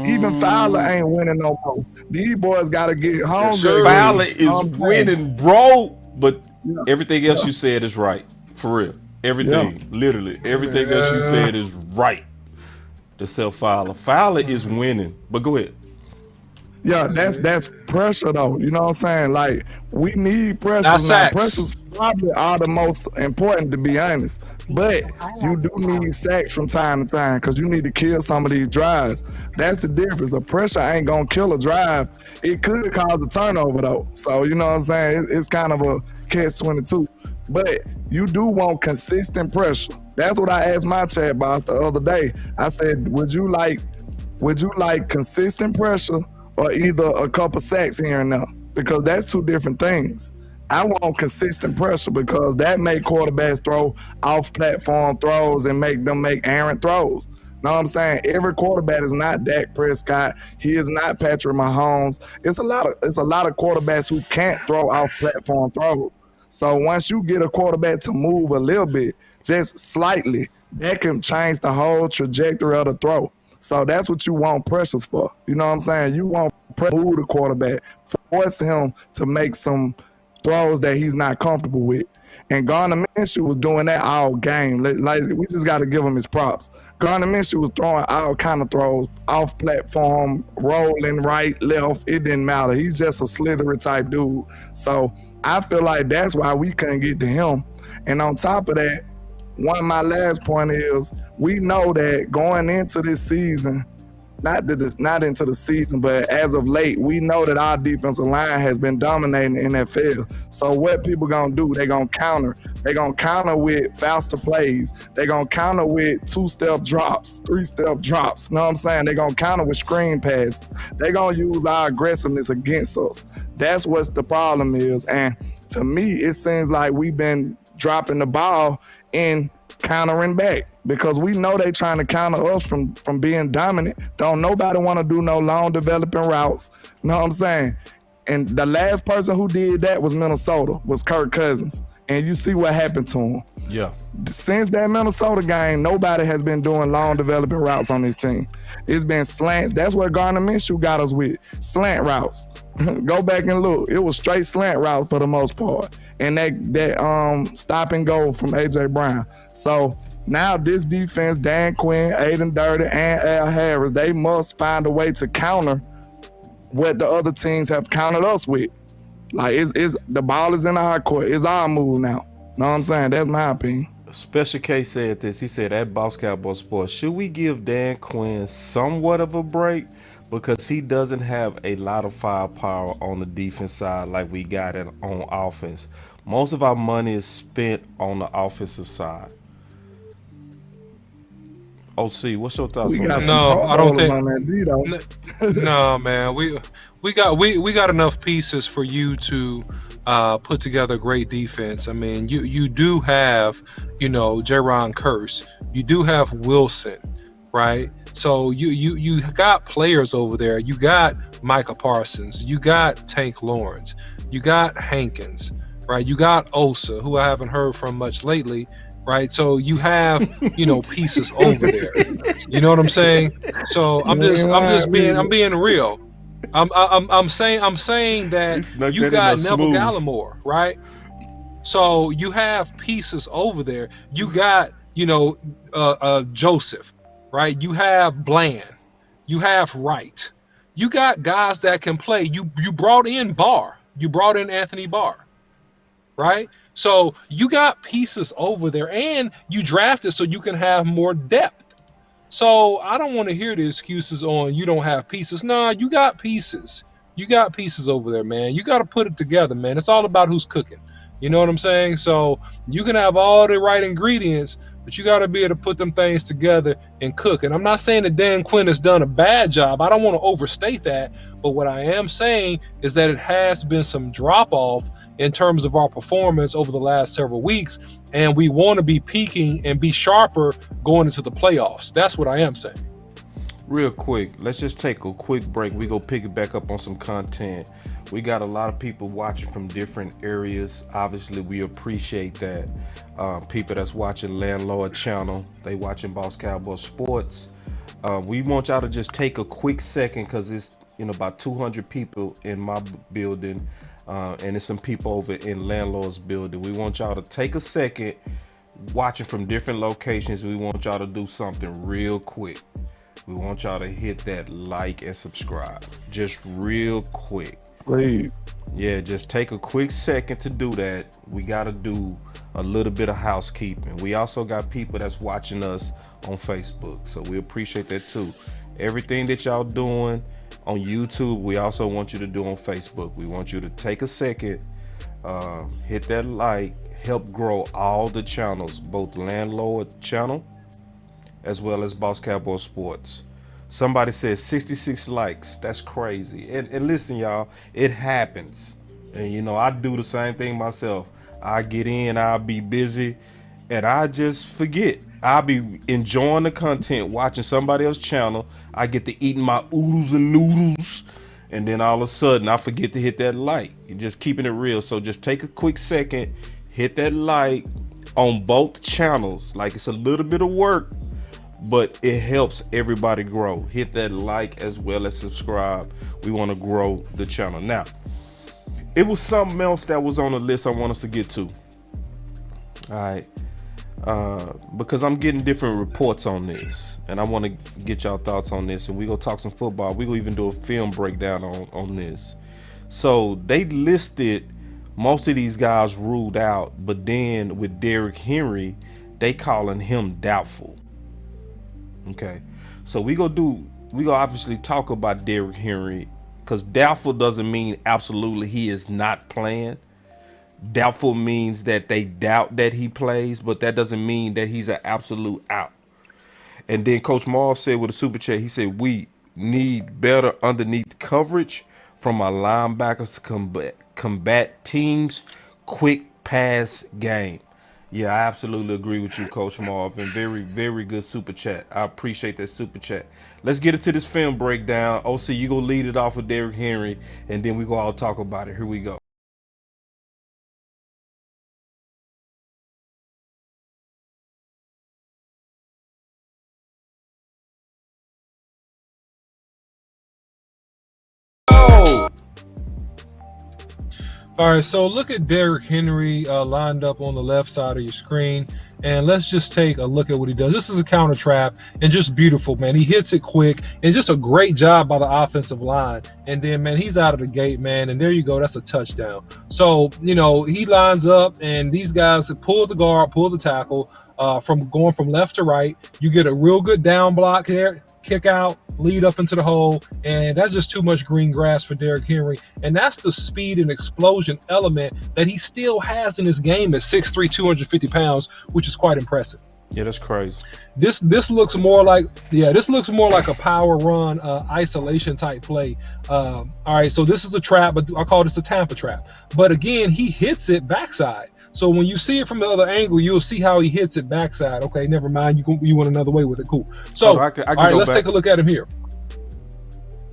Even Fowler ain't winning no more. These boys got to get hungry. Fowler is winning, bro. But everything else you said is right. For real. Everything. Literally. Everything else you said is right. Except Fowler. Fowler is winning. But go ahead. Yeah, that's pressure though. You know what I'm saying? Like, we need pressure. Now, pressures probably are the most important, to be honest. But you do need sacks from time to time because you need to kill some of these drives. That's the difference. A pressure ain't gonna kill a drive. It could cause a turnover though. So you know what I'm saying? It's kind of a catch-22. But you do want consistent pressure. That's what I asked my chat boss the other day. I said, would you like consistent pressure or either a couple sacks here and there? Because that's two different things. I want consistent pressure because that make quarterbacks throw off-platform throws and make them make errant throws. Know what I'm saying? Every quarterback is not Dak Prescott. He is not Patrick Mahomes. It's a lot of quarterbacks who can't throw off-platform throws. So once you get a quarterback to move a little bit, just slightly, that can change the whole trajectory of the throw. So that's what you want pressures for. You know what I'm saying? You want pressure to move the quarterback, force him to make some throws that he's not comfortable with. And Gardner Minshew was doing that all game. Like, we just got to give him his props. Gardner Minshew was throwing all kind of throws, off platform, rolling right, left. It didn't matter. He's just a slithery type dude. So I feel like that's why we couldn't get to him. And on top of that, one of my last point is we know that going into this season, not into the season, but as of late, we know that our defensive line has been dominating the NFL. So what people gonna do? They gonna counter. They gonna counter with faster plays. They gonna counter with 2-step drops, 3-step drops. You know what I'm saying? They gonna counter with screen passes. They gonna use our aggressiveness against us. That's what the problem is. And to me, it seems like we've been dropping the ball in countering back because we know they trying to counter us from being dominant. Don't nobody want to do no long developing routes. You know what I'm saying? And the last person who did that was Minnesota, was Kirk Cousins. And you see what happened to him. Yeah. Since that Minnesota game, nobody has been doing long developing routes on this team. It's been slants. That's what Gardner Minshew got us with. Slant routes. Go back and look. It was straight slant routes for the most part. And that stop and go from A.J. Brown. So now this defense, Dan Quinn, Aiden Dirty, and Al Harris, they must find a way to counter what the other teams have counted us with. Like it's the ball is in our court. It's our move now. Know what I'm saying? That's my opinion. Special K said this. He said at Boss Cowboy Sports, should we give Dan Quinn somewhat of a break because he doesn't have a lot of firepower on the defense side like we got it on offense. Most of our money is spent on the offensive side. OC, what's your thoughts on that? No, I don't think. No, man, we got enough pieces for you to put together a great defense. I mean, you do have, Jaron Curse, you do have Wilson, right? So you got players over there. You got Micah Parsons, you got Tank Lawrence, you got Hankins, right? You got Osa, who I haven't heard from much lately. Right, so you have pieces over there. You know what I'm saying? So I'm being real. I'm saying that you got Neville Gallimore, right? So you have pieces over there. You got Joseph, right? You have Bland, you have Wright. You got guys that can play. You brought in Barr. You brought in Anthony Barr, right? So you got pieces over there, and you drafted so you can have more depth. So I don't want to hear the excuses on you don't have pieces. Nah, you got pieces. You got pieces over there, man. You got to put it together, man. It's all about who's cooking. You know what I'm saying? So you can have all the right ingredients, but you got to be able to put them things together and cook. And I'm not saying that Dan Quinn has done a bad job. I don't want to overstate that. But what I am saying is that it has been some drop-off in terms of our performance over the last several weeks. And we want to be peaking and be sharper going into the playoffs. That's what I am saying. Real quick, let's just take a quick break. We go pick it back up on some content. We got a lot of people watching from different areas. Obviously, we appreciate that. People that's watching Landlord channel, they watching Boss Cowboy Sports. We want y'all to just take a quick second because it's about 200 people in my building, and it's some people over in Landlord's building. We want y'all to take a second, watching from different locations. We want y'all to do something real quick. We want y'all to hit that like and subscribe. Just real quick. Please. Yeah, just take a quick second to do that. We got to do a little bit of housekeeping. We also got people that's watching us on Facebook, so we appreciate that too. Everything that y'all doing on YouTube, we also want you to do on Facebook. We want you to take a second, hit that like, help grow all the channels, both Landlord channel as well as Boss Cowboy Sports. Somebody says 66 likes. That's crazy. And listen, y'all, it happens. And I do the same thing myself. I get in, I'll be busy, and I just forget. I'll be enjoying the content, watching somebody else's channel. I get to eating my oodles and noodles, and then all of a sudden I forget to hit that like. You're just keeping it real. So just take a quick second, hit that like on both channels. Like, it's a little bit of work, but it helps everybody grow. Hit that like as well as subscribe. We want to grow the channel. Now, it was something else that was on the list I want us to get to. All right. Because I'm getting different reports on this, and I want to get y'all thoughts on this, and we go talk some football. We go even do a film breakdown on this. So they listed most of these guys ruled out, but then with Derrick Henry, they calling him doubtful. Okay, so we go obviously talk about Derrick Henry, because doubtful doesn't mean absolutely he is not playing. Doubtful means that they doubt that he plays, but that doesn't mean that he's an absolute out. And then Coach Marv said with a super chat, he said, we need better underneath coverage from our linebackers to combat teams' quick pass game. Yeah, I absolutely agree with you, Coach Marvin. Very, very good super chat. I appreciate that super chat. Let's get into this film breakdown. OC, you go lead it off with Derrick Henry, and then we go all talk about it. Here we go. All right, so look at Derrick Henry lined up on the left side of your screen, and let's just take a look at what he does. This is a counter trap, and just beautiful, man. He hits it quick, and just a great job by the offensive line. And then, man, he's out of the gate, man, and there you go. That's a touchdown. So, you know, he lines up, and these guys pull the guard, pull the tackle from going from left to right. You get a real good down block there. Kick out, lead up into the hole, and that's just too much green grass for Derrick Henry. And that's the speed and explosion element that he still has in his game at 6'3", 250 pounds, which is quite impressive. Yeah, that's crazy. This looks more like a power run isolation type play. All right, so this is a trap, but I call this a Tampa trap. But again, he hits it backside. So when you see it from the other angle, you'll see how he hits it backside. Okay, never mind. You went another way with it. Cool. So, all right, let's take a look at him here.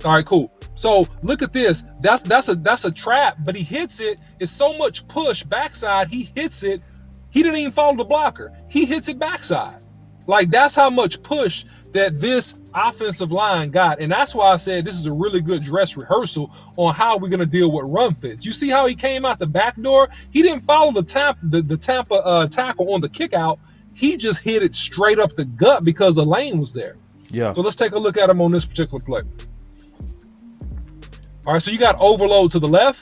All right, cool. So look at this. That's a trap, but he hits it. It's so much push backside. He hits it. He didn't even follow the blocker. He hits it backside. Like, that's how much push that this offensive line got. And that's why I said this is a really good dress rehearsal on how we're going to deal with run fits. You see how he came out the back door? He didn't follow the Tampa tackle on the kick out. He just hit it straight up the gut because the lane was there. Yeah. So let's take a look at him on this particular play. All right, so you got overload to the left.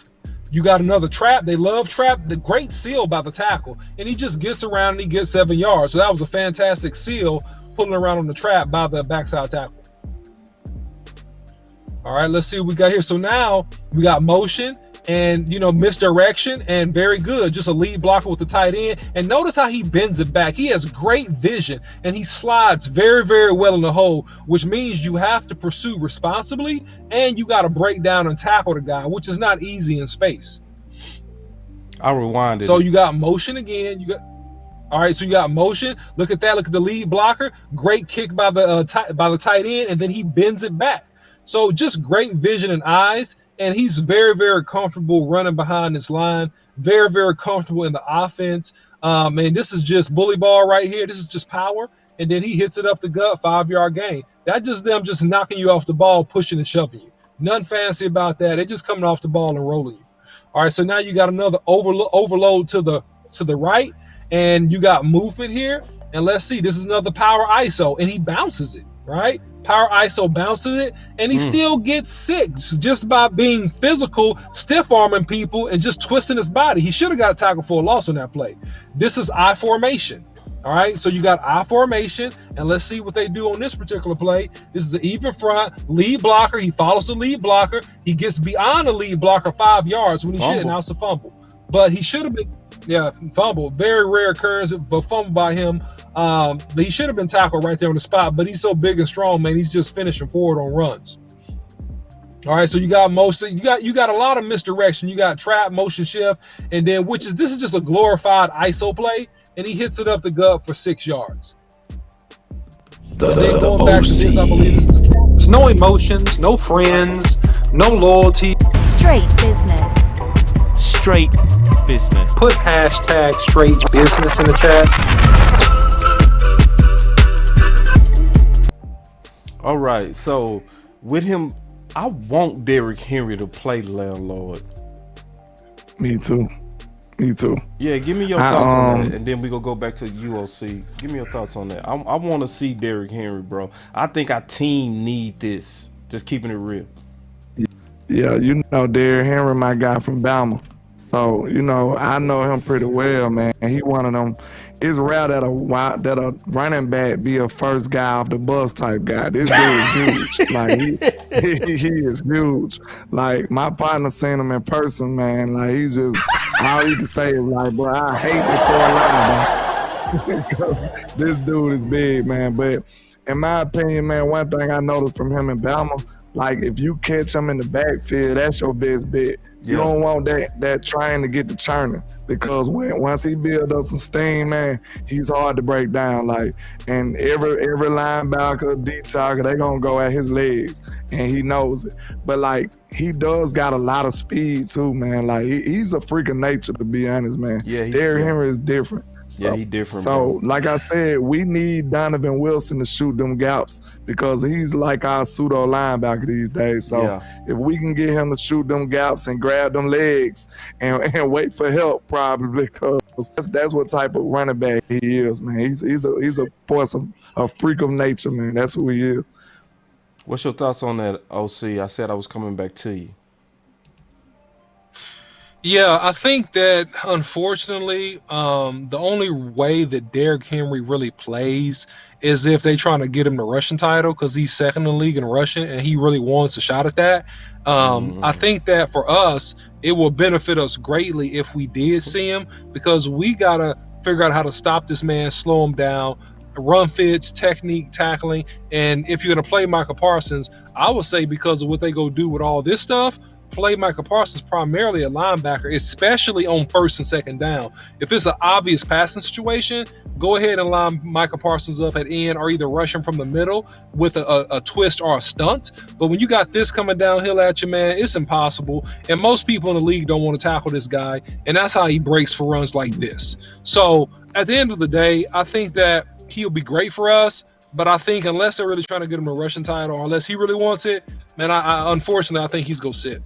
You got another trap. They love trap. The great seal by the tackle. And he just gets around and he gets 7 yards. So that was a fantastic seal pulling around on the trap by the backside tackle. All right, let's see what we got here. So now we got motion and, you know, misdirection, and very good. Just a lead blocker with the tight end. And notice how he bends it back. He has great vision, and he slides very, very well in the hole, which means you have to pursue responsibly, and you got to break down and tackle the guy, which is not easy in space. I'll rewind it. So you got motion again. All right, so you got motion. Look at that. Look at the lead blocker. Great kick by the tight end, and then he bends it back. So just great vision and eyes, and he's very, very comfortable running behind this line. Very, very comfortable in the offense. And this is just bully ball right here. This is just power, and then he hits it up the gut, 5-yard gain. That's just them just knocking you off the ball, pushing and shoving you. Nothing fancy about that. They're just coming off the ball and rolling you. All right, so now you got another overload to the right, and you got movement here. And let's see, this is another power ISO, and he bounces it, right? Power ISO bounces it, and he still gets 6 just by being physical, stiff-arming people, and just twisting his body. He should have got tackled for a loss on that play. This is I formation. All right, so you got I formation, and let's see what they do on this particular play. This is an even front, lead blocker. He follows the lead blocker. He gets beyond the lead blocker 5 yards when he shouldn't. Now it's a fumble. But he should have been, fumble. Very rare occurrence, but fumble by him. But he should have been tackled right there on the spot, but he's so big and strong, man. He's just finishing forward on runs. All right, so you got you got a lot of misdirection. You got trap, motion shift, and then this is just a glorified ISO play, and he hits it up the gut for 6 yards. Going back to this, I believe it's no emotions, no friends, no loyalty. Straight business. Straight business. Put hashtag straight business in the chat. All right, so with him, I want Derrick Henry to play Landlord. Me too. Yeah, give me your thoughts on that, and then we gonna go back to UOC. Give me your thoughts on that. I want to see Derrick Henry, bro. I think our team need this. Just keeping it real. Yeah, you know Derrick Henry, my guy from Bama. So, you know, I know him pretty well, man. He one of them. It's rare that a running back be a first guy off the bus type guy. This dude is huge. Like he is huge. Like my partner seen him in person, man. Like he's just all he can say is like, bro, I hate the 4 line, because this dude is big, man. But in my opinion, man, one thing I noticed from him in Bama, like if you catch him in the backfield, that's your best bet. You don't want that train to get to churning, because once he builds up some steam, man, he's hard to break down. Like, and every linebacker, D-tackle, they gonna go at his legs, and he knows it. But like, he does got a lot of speed too, man. Like he's a freak of nature, to be honest, man. Yeah, Derrick Henry is different. So, Yeah, he different, so bro. like I said, we need Donovan Wilson to shoot them gaps because he's like our pseudo linebacker these days. So if we can get him to shoot them gaps and grab them legs and wait for help, probably, because that's what type of running back he is, man. He's a force of a freak of nature, man. That's who he is. What's your thoughts on that, OC? I said I was coming back to you. Yeah, I think that unfortunately, the only way that Derrick Henry really plays is if they trying to get him the rushing title because he's second in the league in rushing and he really wants a shot at that. I think that for us, it will benefit us greatly if we did see him because we gotta figure out how to stop this man, slow him down, run fits, technique, tackling, and if you're gonna play Michael Parsons, I would say because of what they go do with all this stuff. Play Michael Parsons primarily a linebacker, especially on first and second down. If it's an obvious passing situation, go ahead and line Michael Parsons up at end or either rush him from the middle with a twist or a stunt. But when you got this coming downhill at you, man, it's impossible. And most people in the league don't want to tackle this guy. And that's how he breaks for runs like this. So at the end of the day, I think that he'll be great for us. But I think unless they're really trying to get him a rushing title or unless he really wants it, man, I unfortunately, I think he's going to sit.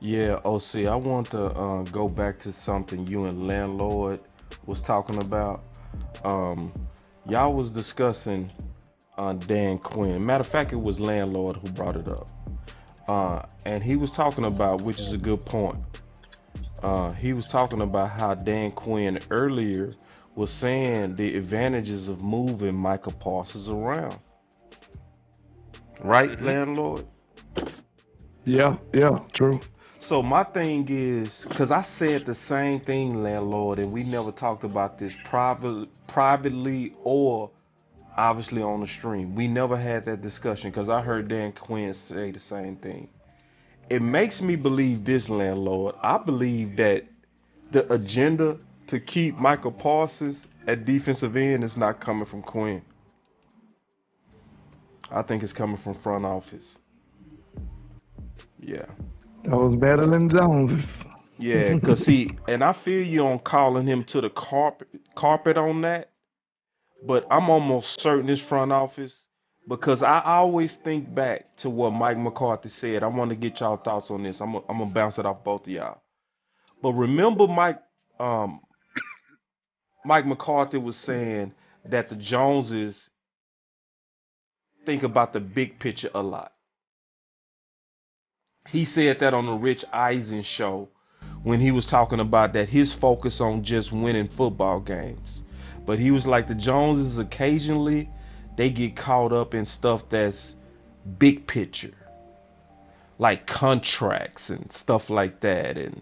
Yeah, OC, I want to go back to something you and Landlord was talking about. Y'all was discussing Dan Quinn. Matter of fact, it was Landlord who brought it up. And he was talking about, which is a good point, he was talking about how Dan Quinn earlier was saying the advantages of moving Michael Parsons around. Right, Landlord? Yeah, true. So my thing is, because I said the same thing, Landlord, and we never talked about this privately or obviously on the stream. We never had that discussion because I heard Dan Quinn say the same thing. It makes me believe this, Landlord. I believe that the agenda to keep Michael Parsons at defensive end is not coming from Quinn. I think it's coming from front office. Yeah. That was better than Jones's. Yeah, because and I feel you on calling him to the carpet on that, but I'm almost certain it's front office because I always think back to what Mike McCarthy said. I want to get y'all thoughts on this. I'm gonna bounce it off both of y'all. But remember Mike McCarthy was saying that the Joneses think about the big picture a lot. He said that on the Rich Eisen show when he was talking about that his focus on just winning football games. But he was like the Joneses occasionally, they get caught up in stuff that's big picture. Like contracts and stuff like that. And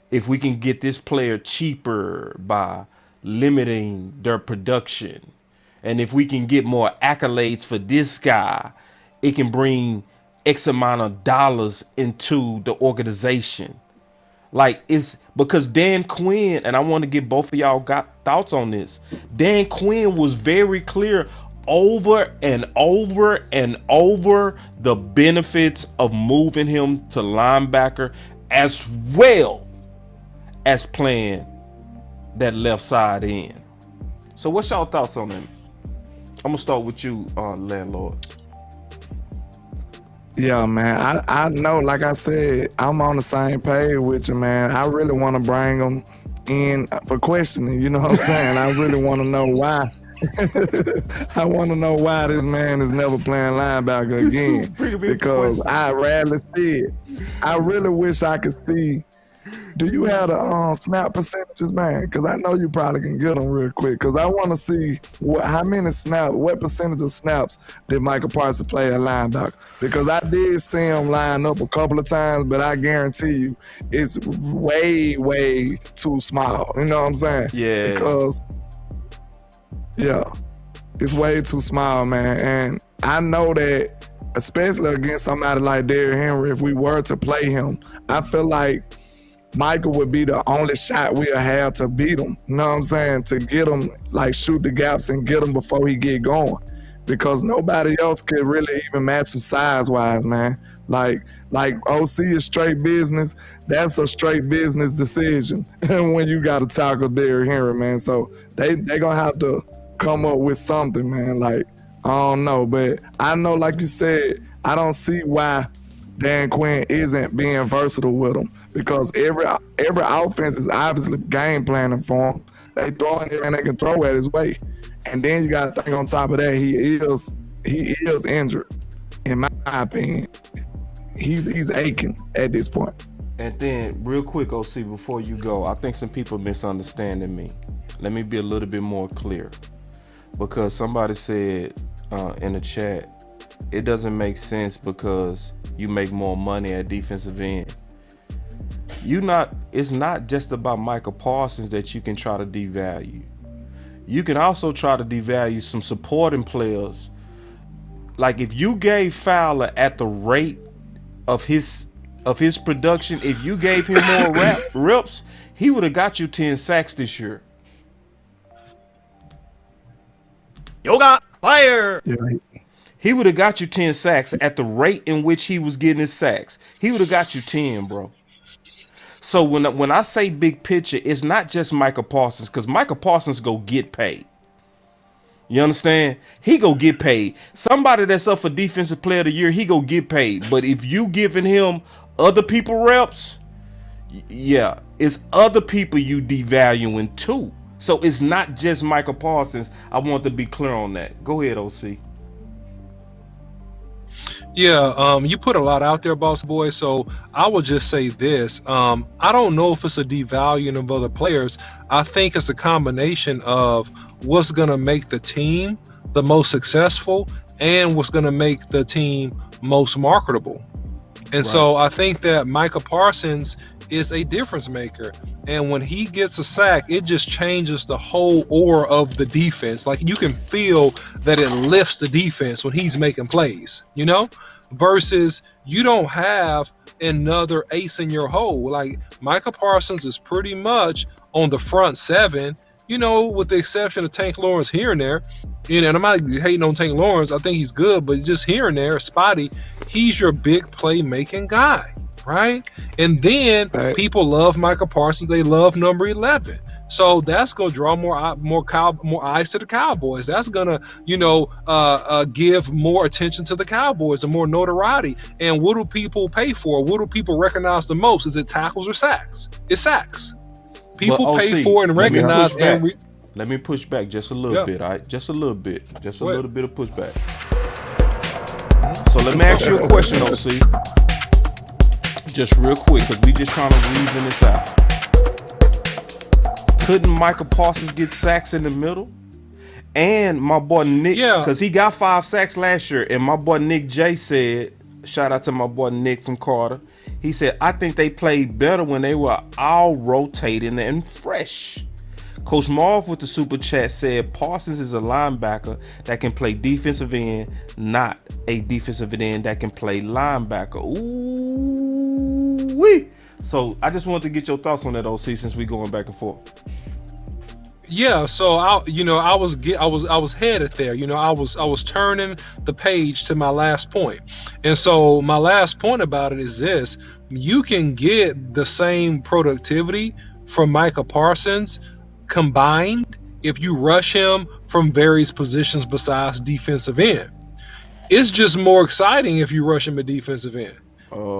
if we can get this player cheaper by limiting their production, and if we can get more accolades for this guy, it can bring X amount of dollars into the organization. Like, it's because Dan Quinn, and I want to get both of y'all got thoughts on this. Dan Quinn was very clear over and over and over the benefits of moving him to linebacker as well as playing that left side end. So what's y'all thoughts on that? I'm gonna start with you, Landlord. Yeah, man. I know, like I said, I'm on the same page with you, man. I really want to bring them in for questioning. You know what I'm saying? I really want to know why. I want to know why this man is never playing linebacker again. Because I rarely see it. I really wish I could see. Do you have the snap percentages, man? Because I know you probably can get them real quick. Because I want to see how many snaps, what percentage of snaps did Michael Parsons play at linebacker? Because I did see him line up a couple of times, but I guarantee you it's way, way too small. You know what I'm saying? Yeah. Because, yeah, it's way too small, man. And I know that, especially against somebody like Derrick Henry, if we were to play him, I feel like Michael would be the only shot we'll have to beat him. You know what I'm saying? To get him, like, shoot the gaps and get him before he get going. Because nobody else could really even match him size-wise, man. Like OC is straight business. That's a straight business decision when you got to tackle Derrick Henry, man. So they gonna have to come up with something, man. Like, I don't know, but I know, like you said, I don't see why Dan Quinn isn't being versatile with him, because every offense is obviously game planning for him. They throwing it and they can throw at his way, and then you got to think on top of that, he is injured. In my opinion, he's aching at this point. And then, real quick, OC, before you go, I think some people misunderstanding me. Let me be a little bit more clear, because somebody said in the chat, it doesn't make sense because you make more money at defensive end. It's not just about Micah Parsons that you can try to devalue. You can also try to devalue some supporting players. Like, if you gave Fowler at the rate of his production, if you gave him more reps, he would have got you 10 sacks this year. Yoga fire. Yeah. He would have got you 10 sacks at the rate in which he was getting his sacks. He would have got you 10, bro. So when I say big picture, it's not just Micah Parsons, because Micah Parsons go get paid. You understand? He go get paid. Somebody that's up for Defensive Player of the Year, he go get paid. But if you giving him other people reps, yeah, it's other people you devaluing too. So it's not just Micah Parsons. I want to be clear on that. Go ahead, OC. Yeah, you put a lot out there, boss boy. So I will just say this. I don't know if it's a devaluing of other players. I think it's a combination of what's going to make the team the most successful and what's going to make the team most marketable. And so I think that Micah Parsons is a difference maker. And when he gets a sack, it just changes the whole aura of the defense. Like, you can feel that it lifts the defense when he's making plays, you know, versus you don't have another ace in your hole. Like, Micah Parsons is pretty much on the front seven, you know, with the exception of Tank Lawrence here and there. You know, and I'm not hating on Tank Lawrence. I think he's good, but just here and there, spotty. He's your big play making guy, right? And then people love Micah Parsons. They love number 11. So that's gonna draw more eyes to the Cowboys. That's gonna, you know, give more attention to the Cowboys and more notoriety. And what do people pay for? What do people recognize the most? Is it tackles or sacks? It's sacks. People pay for and recognize. Let me push back just a little bit, all right? Just a little bit. Just a little bit of pushback. So let me ask you a question, OC. Just real quick, because we just trying to reason this out. Couldn't Micah Parsons get sacks in the middle? And my boy Nick, because he got 5 sacks last year, and my boy Nick J said, shout out to my boy Nick from Carter, he said, I think they played better when they were all rotating and fresh. Coach Marv with the super chat said Parsons is a linebacker that can play defensive end, not a defensive end that can play linebacker. Ooh-wee. So I just wanted to get your thoughts on that, OC, since we going back and forth. Yeah, so I was headed there. You know, I was turning the page to my last point. And so my last point about it is this: you can get the same productivity from Micah Parsons combined if you rush him from various positions besides defensive end. It's just more exciting if you rush him at defensive end.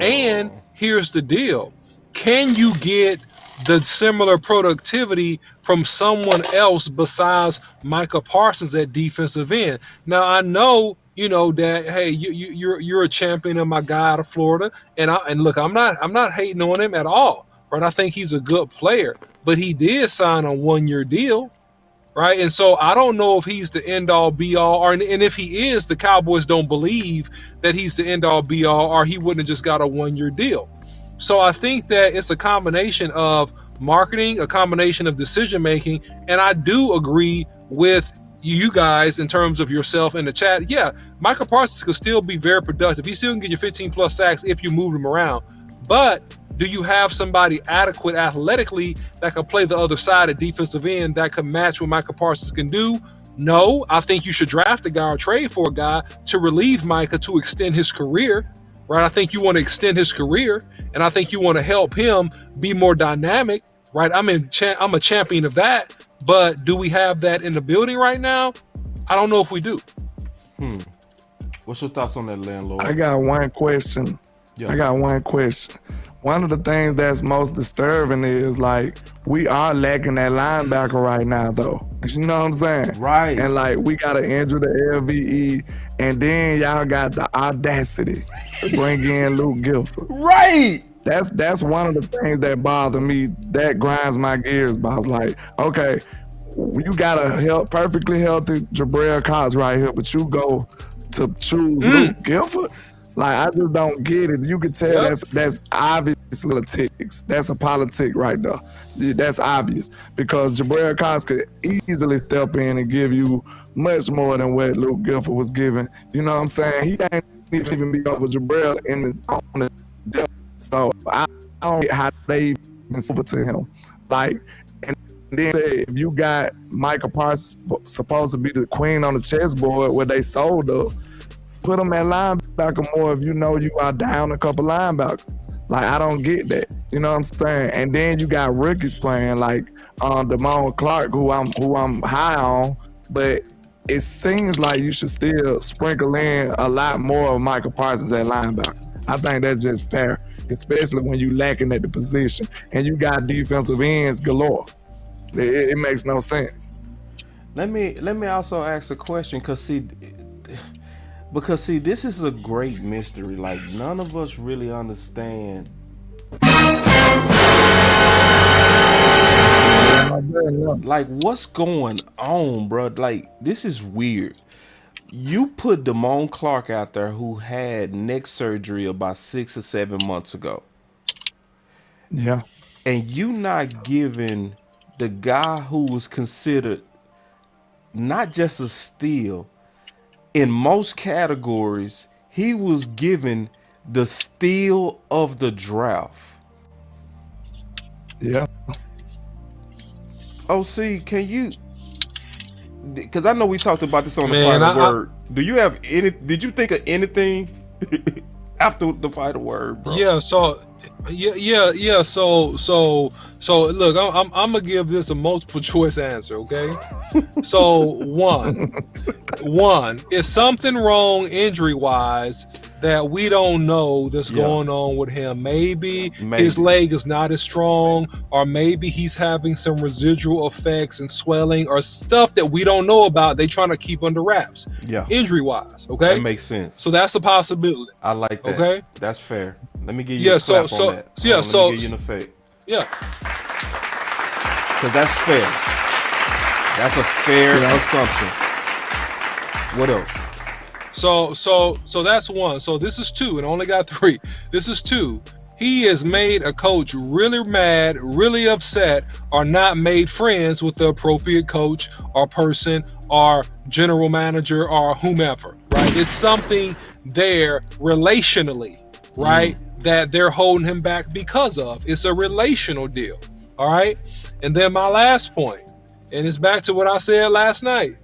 And here's the deal: can you get the similar productivity from someone else besides Micah Parsons at defensive end? Now, I know, you know, that, hey, you're a champion of my guy out of Florida, and look, I'm not hating on him at all, right? I think he's a good player, but he did sign a 1-year deal, right? And so I don't know if he's the end all be all, and if he is, the Cowboys don't believe that he's the end all be all, or he wouldn't have just got a 1-year deal. So I think that it's a combination of marketing, a combination of decision making, and I do agree with you guys in terms of yourself in the chat. Yeah, Micah Parsons could still be very productive. He still can get you 15 plus sacks if you move him around. But do you have somebody adequate athletically that can play the other side at defensive end that can match what Micah Parsons can do? No, I think you should draft a guy or trade for a guy to relieve Micah to extend his career. right? I think you want to extend his career, and I think you want to help him be more dynamic, right? I'm a champion of that, but do we have that in the building right now? I don't know if we do. What's your thoughts on that, Landlord? I got one question. Yeah. I got one question. One of the things that's most disturbing is like we are lacking that linebacker right now, though. You know what I'm saying? Right. And like we gotta injure the LVE, and then y'all got the audacity to bring in Luke Gifford. Right. That's one of the things that bother me. That grinds my gears. But I was like, okay, you got a perfectly healthy Jabril Cox right here, but you go to choose Luke Gifford. Like, I just don't get it. You can tell that's obvious politics. That's a politic right there. That's obvious because Jabril Cox could easily step in and give you much more than what Luke Gifford was giving. You know what I'm saying? He ain't even be over Jabril on the depth. So I don't get how they even over to him. Like, and then if you got Michael Parsons supposed to be the queen on the chessboard where they sold us, put him at linebacker more if you know you are down a couple linebackers. Like, I don't get that. You know what I'm saying? And then you got rookies playing like Damone Clark, who I'm high on, but it seems like you should still sprinkle in a lot more of Michael Parsons at linebacker. I think that's just fair, especially when you lacking at the position and you got defensive ends galore. It makes no sense. Let me also ask a question, because see, this is a great mystery. Like, none of us really understand. Like, what's going on, bro? Like, this is weird. You put Damone Clark out there, who had neck surgery about 6 or 7 months ago. Yeah. And you not giving the guy who was considered not just a steal, in most categories, he was given the steal of the draft. Yeah. OC, can you? Because I know we talked about this on the Final Word. Do you have any? Did you think of anything after the Final Word, bro? Yeah. So, yeah. So look, I'm gonna give this a multiple choice answer. Okay. So one, is something wrong injury wise that we don't know that's going on with him? Maybe his leg is not as strong, or maybe he's having some residual effects and swelling or stuff that we don't know about. They trying to keep under wraps. Yeah. Injury wise. Okay. That makes sense. So that's a possibility. I like that. Okay. That's fair. Let me give you a clap on that. Let me give you an effect. Yeah. Because that's fair. That's a fair assumption. What else? So that's one. So this is two, and I only got three. This is two. He has made a coach really mad, really upset, or not made friends with the appropriate coach or person or general manager or whomever, right? It's something there relationally, right, that they're holding him back because of. It's a relational deal, all right? And then my last point, and it's back to what I said last night.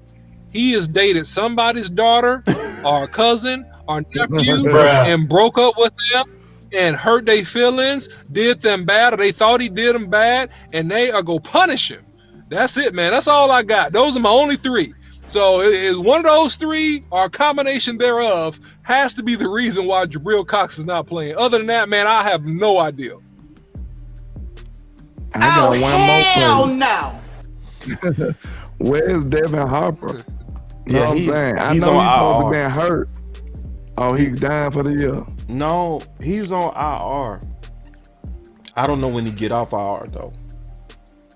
He has dated somebody's daughter or cousin or nephew and broke up with them and hurt their feelings, did them bad, or they thought he did them bad, and they are go punish him. That's it, man. That's all I got. Those are my only three. So is one of those three or a combination thereof has to be the reason why Jabril Cox is not playing. Other than that, man, I have no idea. I got one more hell no. Where's Devin Harper? You know what I'm saying? I know he's supposed to have been hurt. Oh, he's dying for the year. No, he's on IR. I don't know when he get off IR though.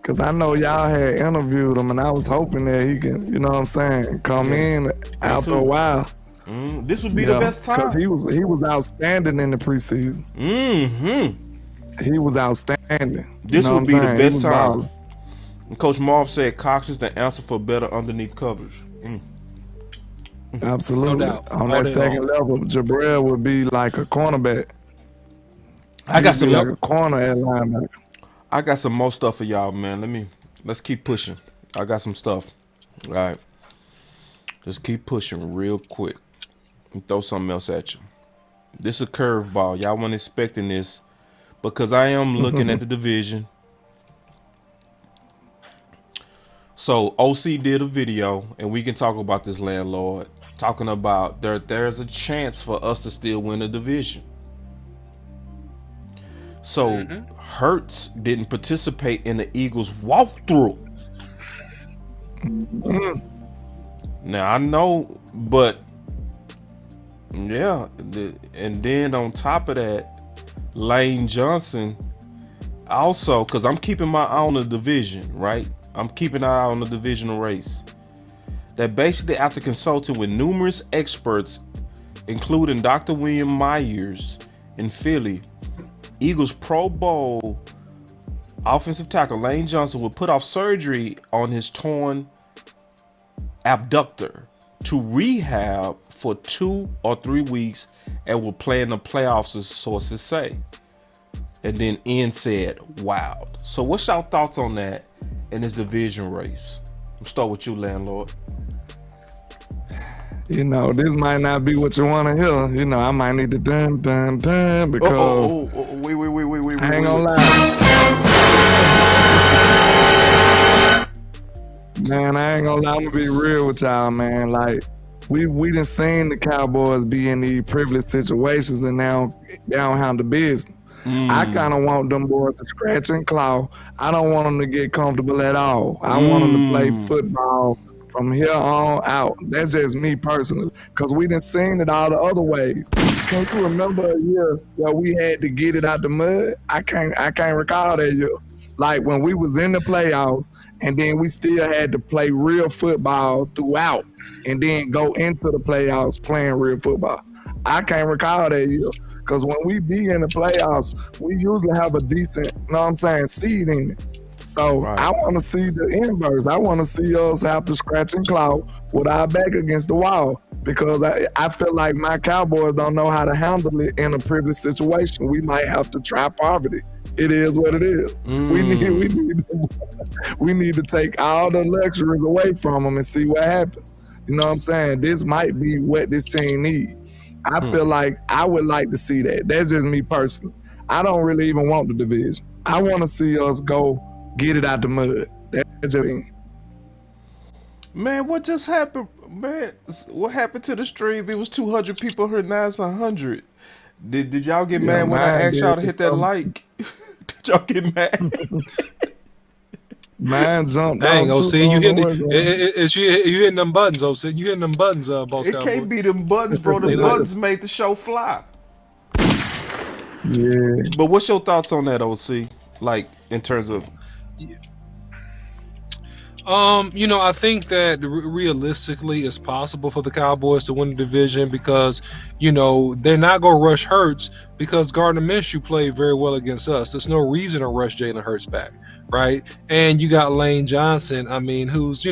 Cause I know y'all had interviewed him, and I was hoping that he can, you know what I'm saying, come in after a while. This would be the best time. Cause he was outstanding in the preseason. He was outstanding. This would be the best time. And Coach Marv said Cox is the answer for better underneath coverage. Absolutely. No doubt. On that second level, Jabril would be like a cornerback. I got some like a corner at linebacker. I got some more stuff for y'all, man. Let's keep pushing. I got some stuff. All right. Just keep pushing real quick. Let me throw something else at you. This is a curveball. Y'all weren't expecting this because I am looking at the division. So OC did a video, and we can talk about this, Landlord, talking about there's a chance for us to still win a division. So Hurts didn't participate in the Eagles walkthrough. Now I know, but yeah, and then on top of that, Lane Johnson also, because I'm keeping my eye on the division, right? I'm keeping an eye on the divisional race. That basically, after consulting with numerous experts, including Dr. William Myers in Philly, Eagles Pro Bowl offensive tackle Lane Johnson will put off surgery on his torn abductor to rehab for 2 or 3 weeks and will play in the playoffs, as sources say. And then Ian said, wow. So what's y'all thoughts on that in this division race? I'll start with you, Landlord. You know, this might not be what you want to hear. You know, I might need to dun because wait. I ain't gonna lie. Man, I ain't gonna lie. I'm gonna be real with y'all, man. Like, we done seen the Cowboys be in these privileged situations, and now they don't have the business. I kind of want them boys to scratch and claw. I don't want them to get comfortable at all. I want them to play football from here on out. That's just me personally, because we done seen it all the other ways. Can't you remember a year where we had to get it out the mud? I can't recall that year. Like when we was in the playoffs and then we still had to play real football throughout and then go into the playoffs playing real football. I can't recall that year. Because when we be in the playoffs, we usually have a decent, seed in it. So I want to see the inverse. I want to see us have to scratch and claw with our back against the wall, because I feel like my Cowboys don't know how to handle it in a privileged situation. We might have to try poverty. It is what it is. We need to take all the luxuries away from them and see what happens. You know what I'm saying? This might be what this team needs. I feel like I would like to see that. That's just me personally. I don't really even want the division. I want to see us go get it out the mud. That's just me. Man, what just happened? Man, what happened to the stream? It was 200 people here, now it's 100. Did y'all get mad when I asked y'all to hit that like? Did y'all get mad? Man jumped. Dang, OC, you hitting them buttons, OC. You hitting them buttons, boss. It can't be them buttons, bro. The buttons made the show fly. Yeah. But what's your thoughts on that, OC? Like, in terms of... I think that realistically it's possible for the Cowboys to win the division because, they're not going to rush Hurts because Gardner Minshew played very well against us. There's no reason to rush Jalen Hurts back, right? And you got Lane Johnson, who's,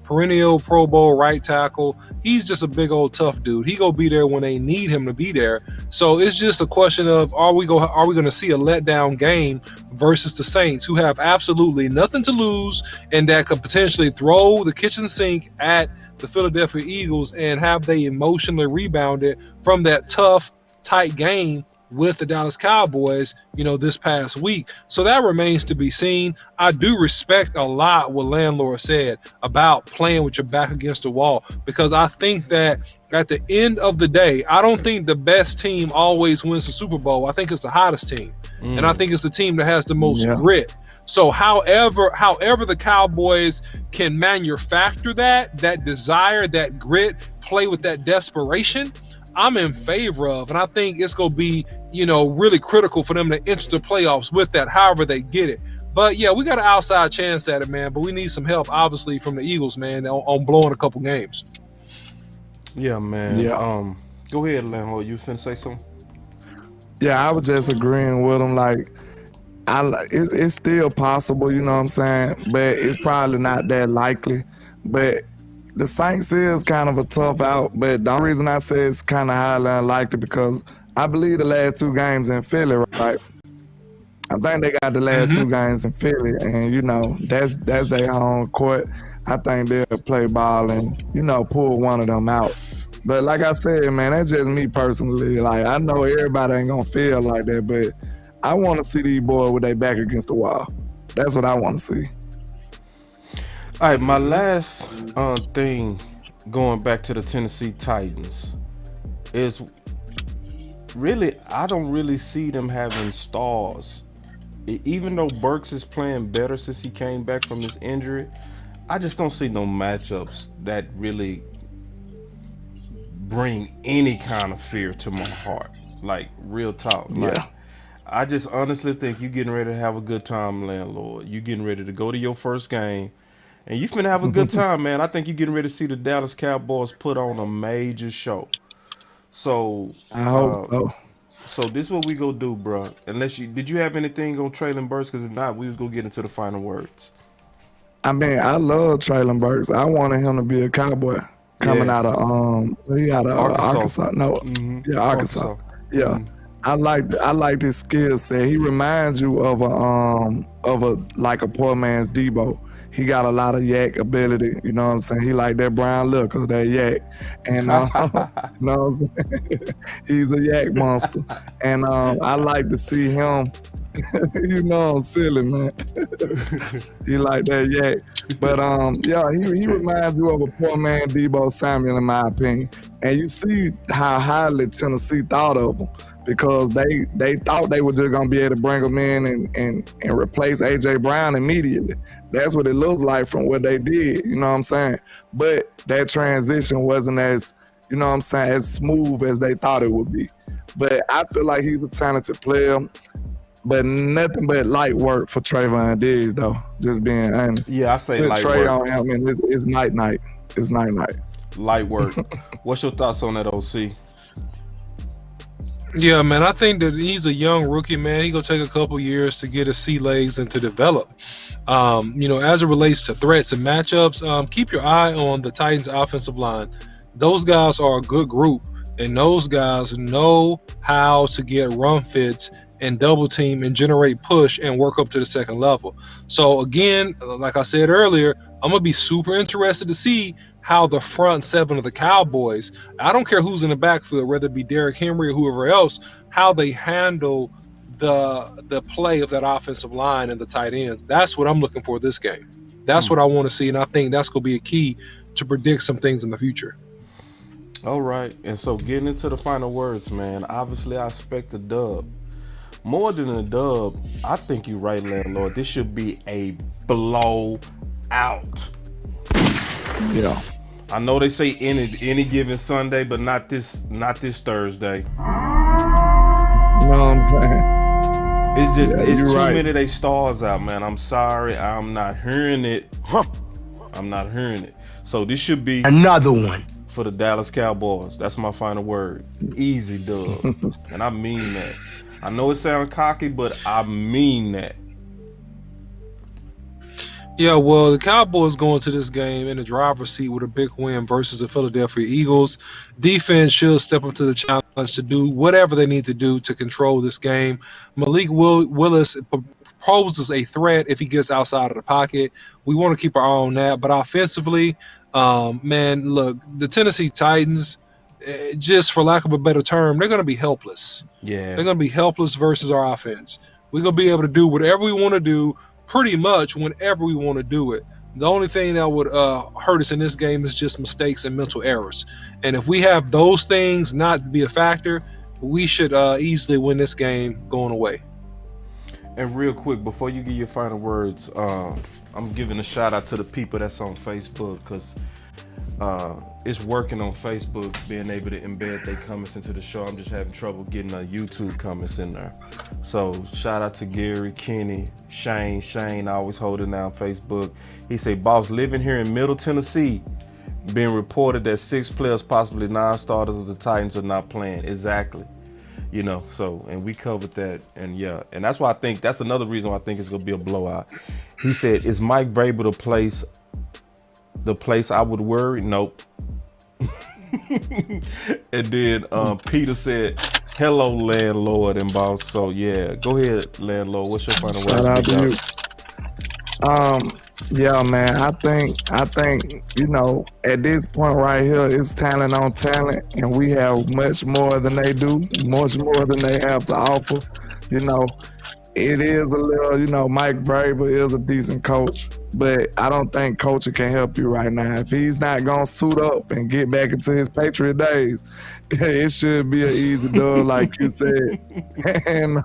perennial Pro Bowl right tackle. He's just a big old tough dude. He gonna be there when they need him to be there. So it's just a question of are we going to see a letdown game versus the Saints, who have absolutely nothing to lose and that could potentially throw the kitchen sink at the Philadelphia Eagles, and have they emotionally rebounded from that tough, tight game with the Dallas Cowboys, this past week. So that remains to be seen. I do respect a lot what Landlord said about playing with your back against the wall, because I think that at the end of the day, I don't think the best team always wins the Super Bowl. I think it's the hottest team. And I think it's the team that has the most grit. So however the Cowboys can manufacture that desire, that grit, play with that desperation, I'm in favor of. And I think it's going to be, really critical for them to enter the playoffs with that, however they get it. But yeah, we got an outside chance at it, man. But we need some help, obviously, from the Eagles, man, on blowing a couple games. Yeah, man. Yeah. Go ahead, Landlord. You finna say something? Yeah, I was just agreeing with him. Like, it's still possible, you know what I'm saying? But it's probably not that likely. But the Saints is kind of a tough out. But the only reason I say it's kind of highly unlikely because I believe the last 2 games in Philly, right? I think they got the last 2 games in Philly, and that's their home court. I think they'll play ball and pull one of them out. But like I said, man, that's just me personally. Like, I know everybody ain't gonna feel like that, but I want to see these boys with their back against the wall. That's what I want to see. All right, my last thing, going back to the Tennessee Titans, is really, I don't really see them having stars. Even though Burks is playing better since he came back from his injury, I just don't see no matchups that really bring any kind of fear to my heart. Like, real talk. Like, Yeah. I just honestly think you getting ready to have a good time, Landlord. You getting ready to go to your first game, and you finna have a good time, man. I think you getting ready to see the Dallas Cowboys put on a major show. So I hope so. So this is what we go do, bro. Unless did you have anything on Traylon Burks? Because if not, we was gonna get into the final words. I mean, I love Traylon Burks. I wanted him to be a Cowboy coming out of Arkansas. No, Arkansas. Yeah. I like his skill set. He reminds you of a like a poor man's Debo. He got a lot of yak ability, you know what I'm saying? He like that brown look of that yak. And you know what I'm saying? He's a yak monster. And I like to see him, you know, I'm silly, man. He like that yak. But he reminds you of a poor man Debo Samuel, in my opinion. And you see how highly Tennessee thought of him, because they thought they were just gonna be able to bring him in and replace AJ Brown immediately. That's what it looks like from what they did, you know what I'm saying? But that transition wasn't as, you know what I'm saying, as smooth as they thought it would be. But I feel like he's a talented player, but nothing but light work for Trayvon Diggs, though, just being honest. Yeah, I say light trade work. on him, and it's night-night. It's night-night. Light work. What's your thoughts on that, OC? Yeah, man, I think that he's a young rookie, man. He's going to take a couple years to get his sea legs and to develop. As it relates to threats and matchups, keep your eye on the Titans offensive line. Those guys are a good group, and those guys know how to get run fits and double team and generate push and work up to the second level. So again, like I said earlier, I'm going to be super interested to see how the front seven of the Cowboys, I don't care who's in the backfield, whether it be Derrick Henry or whoever else, how they handle the play of that offensive line and the tight ends. That's what I'm looking for this game. That's what I want to see, and I think that's going to be a key to predict some things in the future. All right, and so getting into the final words, man, obviously I expect a dub. More than a dub, I think you're right, Landlord. This should be a blowout. Yeah. I know they say any given Sunday, but not this Thursday. You know what I'm saying? It's just it's too right. many of they stars out, man. I'm sorry, I'm not hearing it. I'm not hearing it. So this should be another one for the Dallas Cowboys. That's my final word. Easy dub, and I mean that. I know it sounds cocky, but I mean that. Yeah, well, the Cowboys going to this game in the driver's seat with a big win versus the Philadelphia Eagles. Defense should step up to the challenge to do whatever they need to do to control this game. Malik Willis poses a threat if he gets outside of the pocket. We want to keep our eye on that. But offensively, man, look, the Tennessee Titans, just for lack of a better term, they're going to be helpless. Yeah. They're going to be helpless versus our offense. We're going to be able to do whatever we want to do pretty much whenever we want to do it. The only thing that would hurt us in this game is just mistakes and mental errors. And if we have those things not be a factor, we should easily win this game going away. And real quick, before you give your final words, I'm giving a shout out to the people that's on Facebook, because it's working on Facebook, being able to embed their comments into the show. I'm just having trouble getting YouTube comments in there. So shout out to Gary, Kenny, Shane always holding down Facebook. He said, boss, living here in Middle Tennessee, being reported that 6 players, possibly 9 starters of the Titans, are not playing. Exactly. You know, so, and we covered that, and yeah, and that's why I think, that's another reason why I think it's going to be a blowout. He said, is Mike Vrabel the place I would worry? Nope. And then Peter said, hello, Landlord and boss. So yeah, go ahead, Landlord. What's your final word? Shout out to you. Yeah, man. I think, you know, at this point right here, it's talent on talent, and we have much more than they do, much more than they have to offer. You know, it is a little, you know, Mike Vrabel is a decent coach, but I don't think coaching can help you right now. If he's not gonna suit up and get back into his Patriot days, it should be an easy dub, like you said. And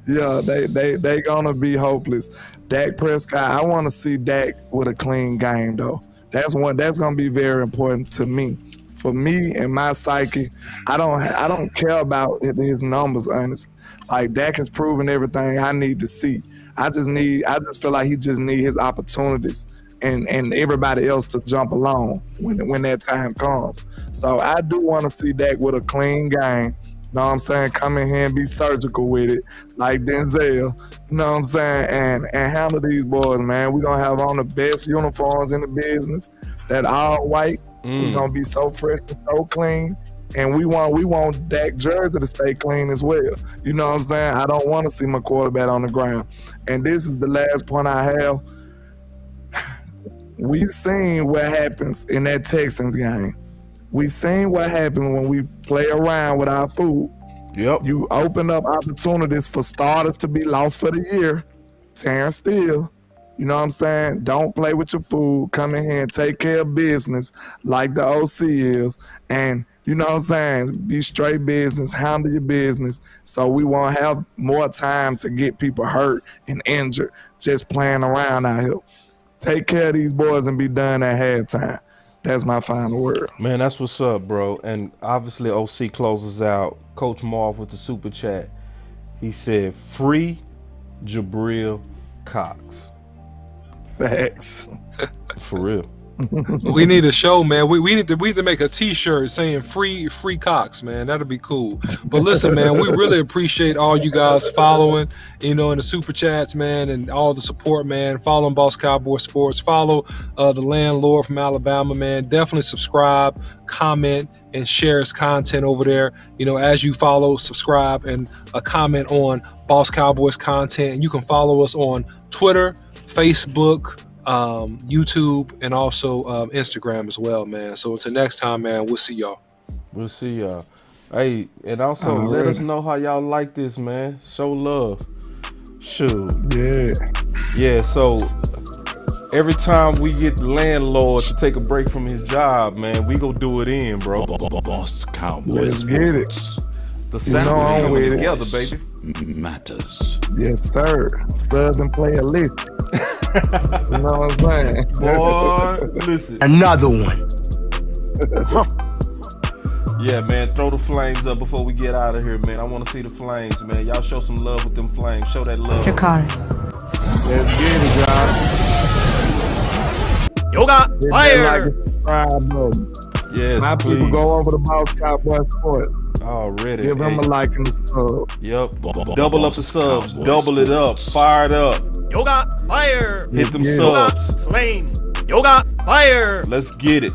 yeah, they gonna be hopeless. Dak Prescott, I want to see Dak with a clean game though. That's gonna be very important to me. For me and my psyche, I don't care about his numbers, honestly. Like, Dak has proven everything I need to see. I just feel like he just need his opportunities and everybody else to jump along when that time comes. So I do want to see Dak with a clean game. Know what I'm saying? Come in here and be surgical with it, like Denzel. You know what I'm saying? And handle these boys, man. We're gonna have on the best uniforms in the business. That all white. It's gonna be so fresh and so clean. And we want Dak jersey to stay clean as well. You know what I'm saying? I don't want to see my quarterback on the ground. And this is the last point I have. We've seen what happens in that Texans game. We've seen what happens when we play around with our food. Yep. You open up opportunities for starters to be lost for the year. Terrence Steele. You know what I'm saying? Don't play with your food. Come in here and take care of business like the OC is. And you know what I'm saying? Be straight business, handle your business, so we won't have more time to get people hurt and injured just playing around out here. Take care of these boys and be done at halftime. That's my final word. Man, that's what's up, bro. And obviously OC closes out. Coach Marv with the super chat. He said, free Jabril Cox. Facts. For real. We need a show, man. We need to make a T-shirt saying free Cox, man. That'd be cool. But listen, man, we really appreciate all you guys following, you know, in the super chats, man, and all the support, man. Follow Boss Cowboy Sports. Follow the Landlord from Alabama, man. Definitely subscribe, comment, and share his content over there. You know, as you follow, subscribe, and comment on Boss Cowboys content. And you can follow us on Twitter, Facebook, YouTube, and also Instagram as well, man. So until next time, man, we'll see y'all. We'll see y'all. Hey, and also let us know how y'all like this, man. Show love. Shoot. Yeah, so every time we get the Landlord to take a break from his job, man, we go do it in, bro. Boss Cowboys. Let's get it. The sound coming together, baby. Matters. Yes, sir. Southern player list. You know what I'm saying? Boy, listen. Another one. Yeah, man, throw the flames up before we get out of here, man. I want to see the flames, man. Y'all show some love with them flames. Show that love. Dracarys. Let's get it, y'all. Yoga fire. Like and subscribe button. Yes, My please. people go over to Boss Cowboy Sports. Already. Give them a like and a sub. Yep. Double up the subs. Double it up. Fire it up. Yoga fire. Hit them Yeah. subs. Yoga flame. Yoga fire. Let's get it.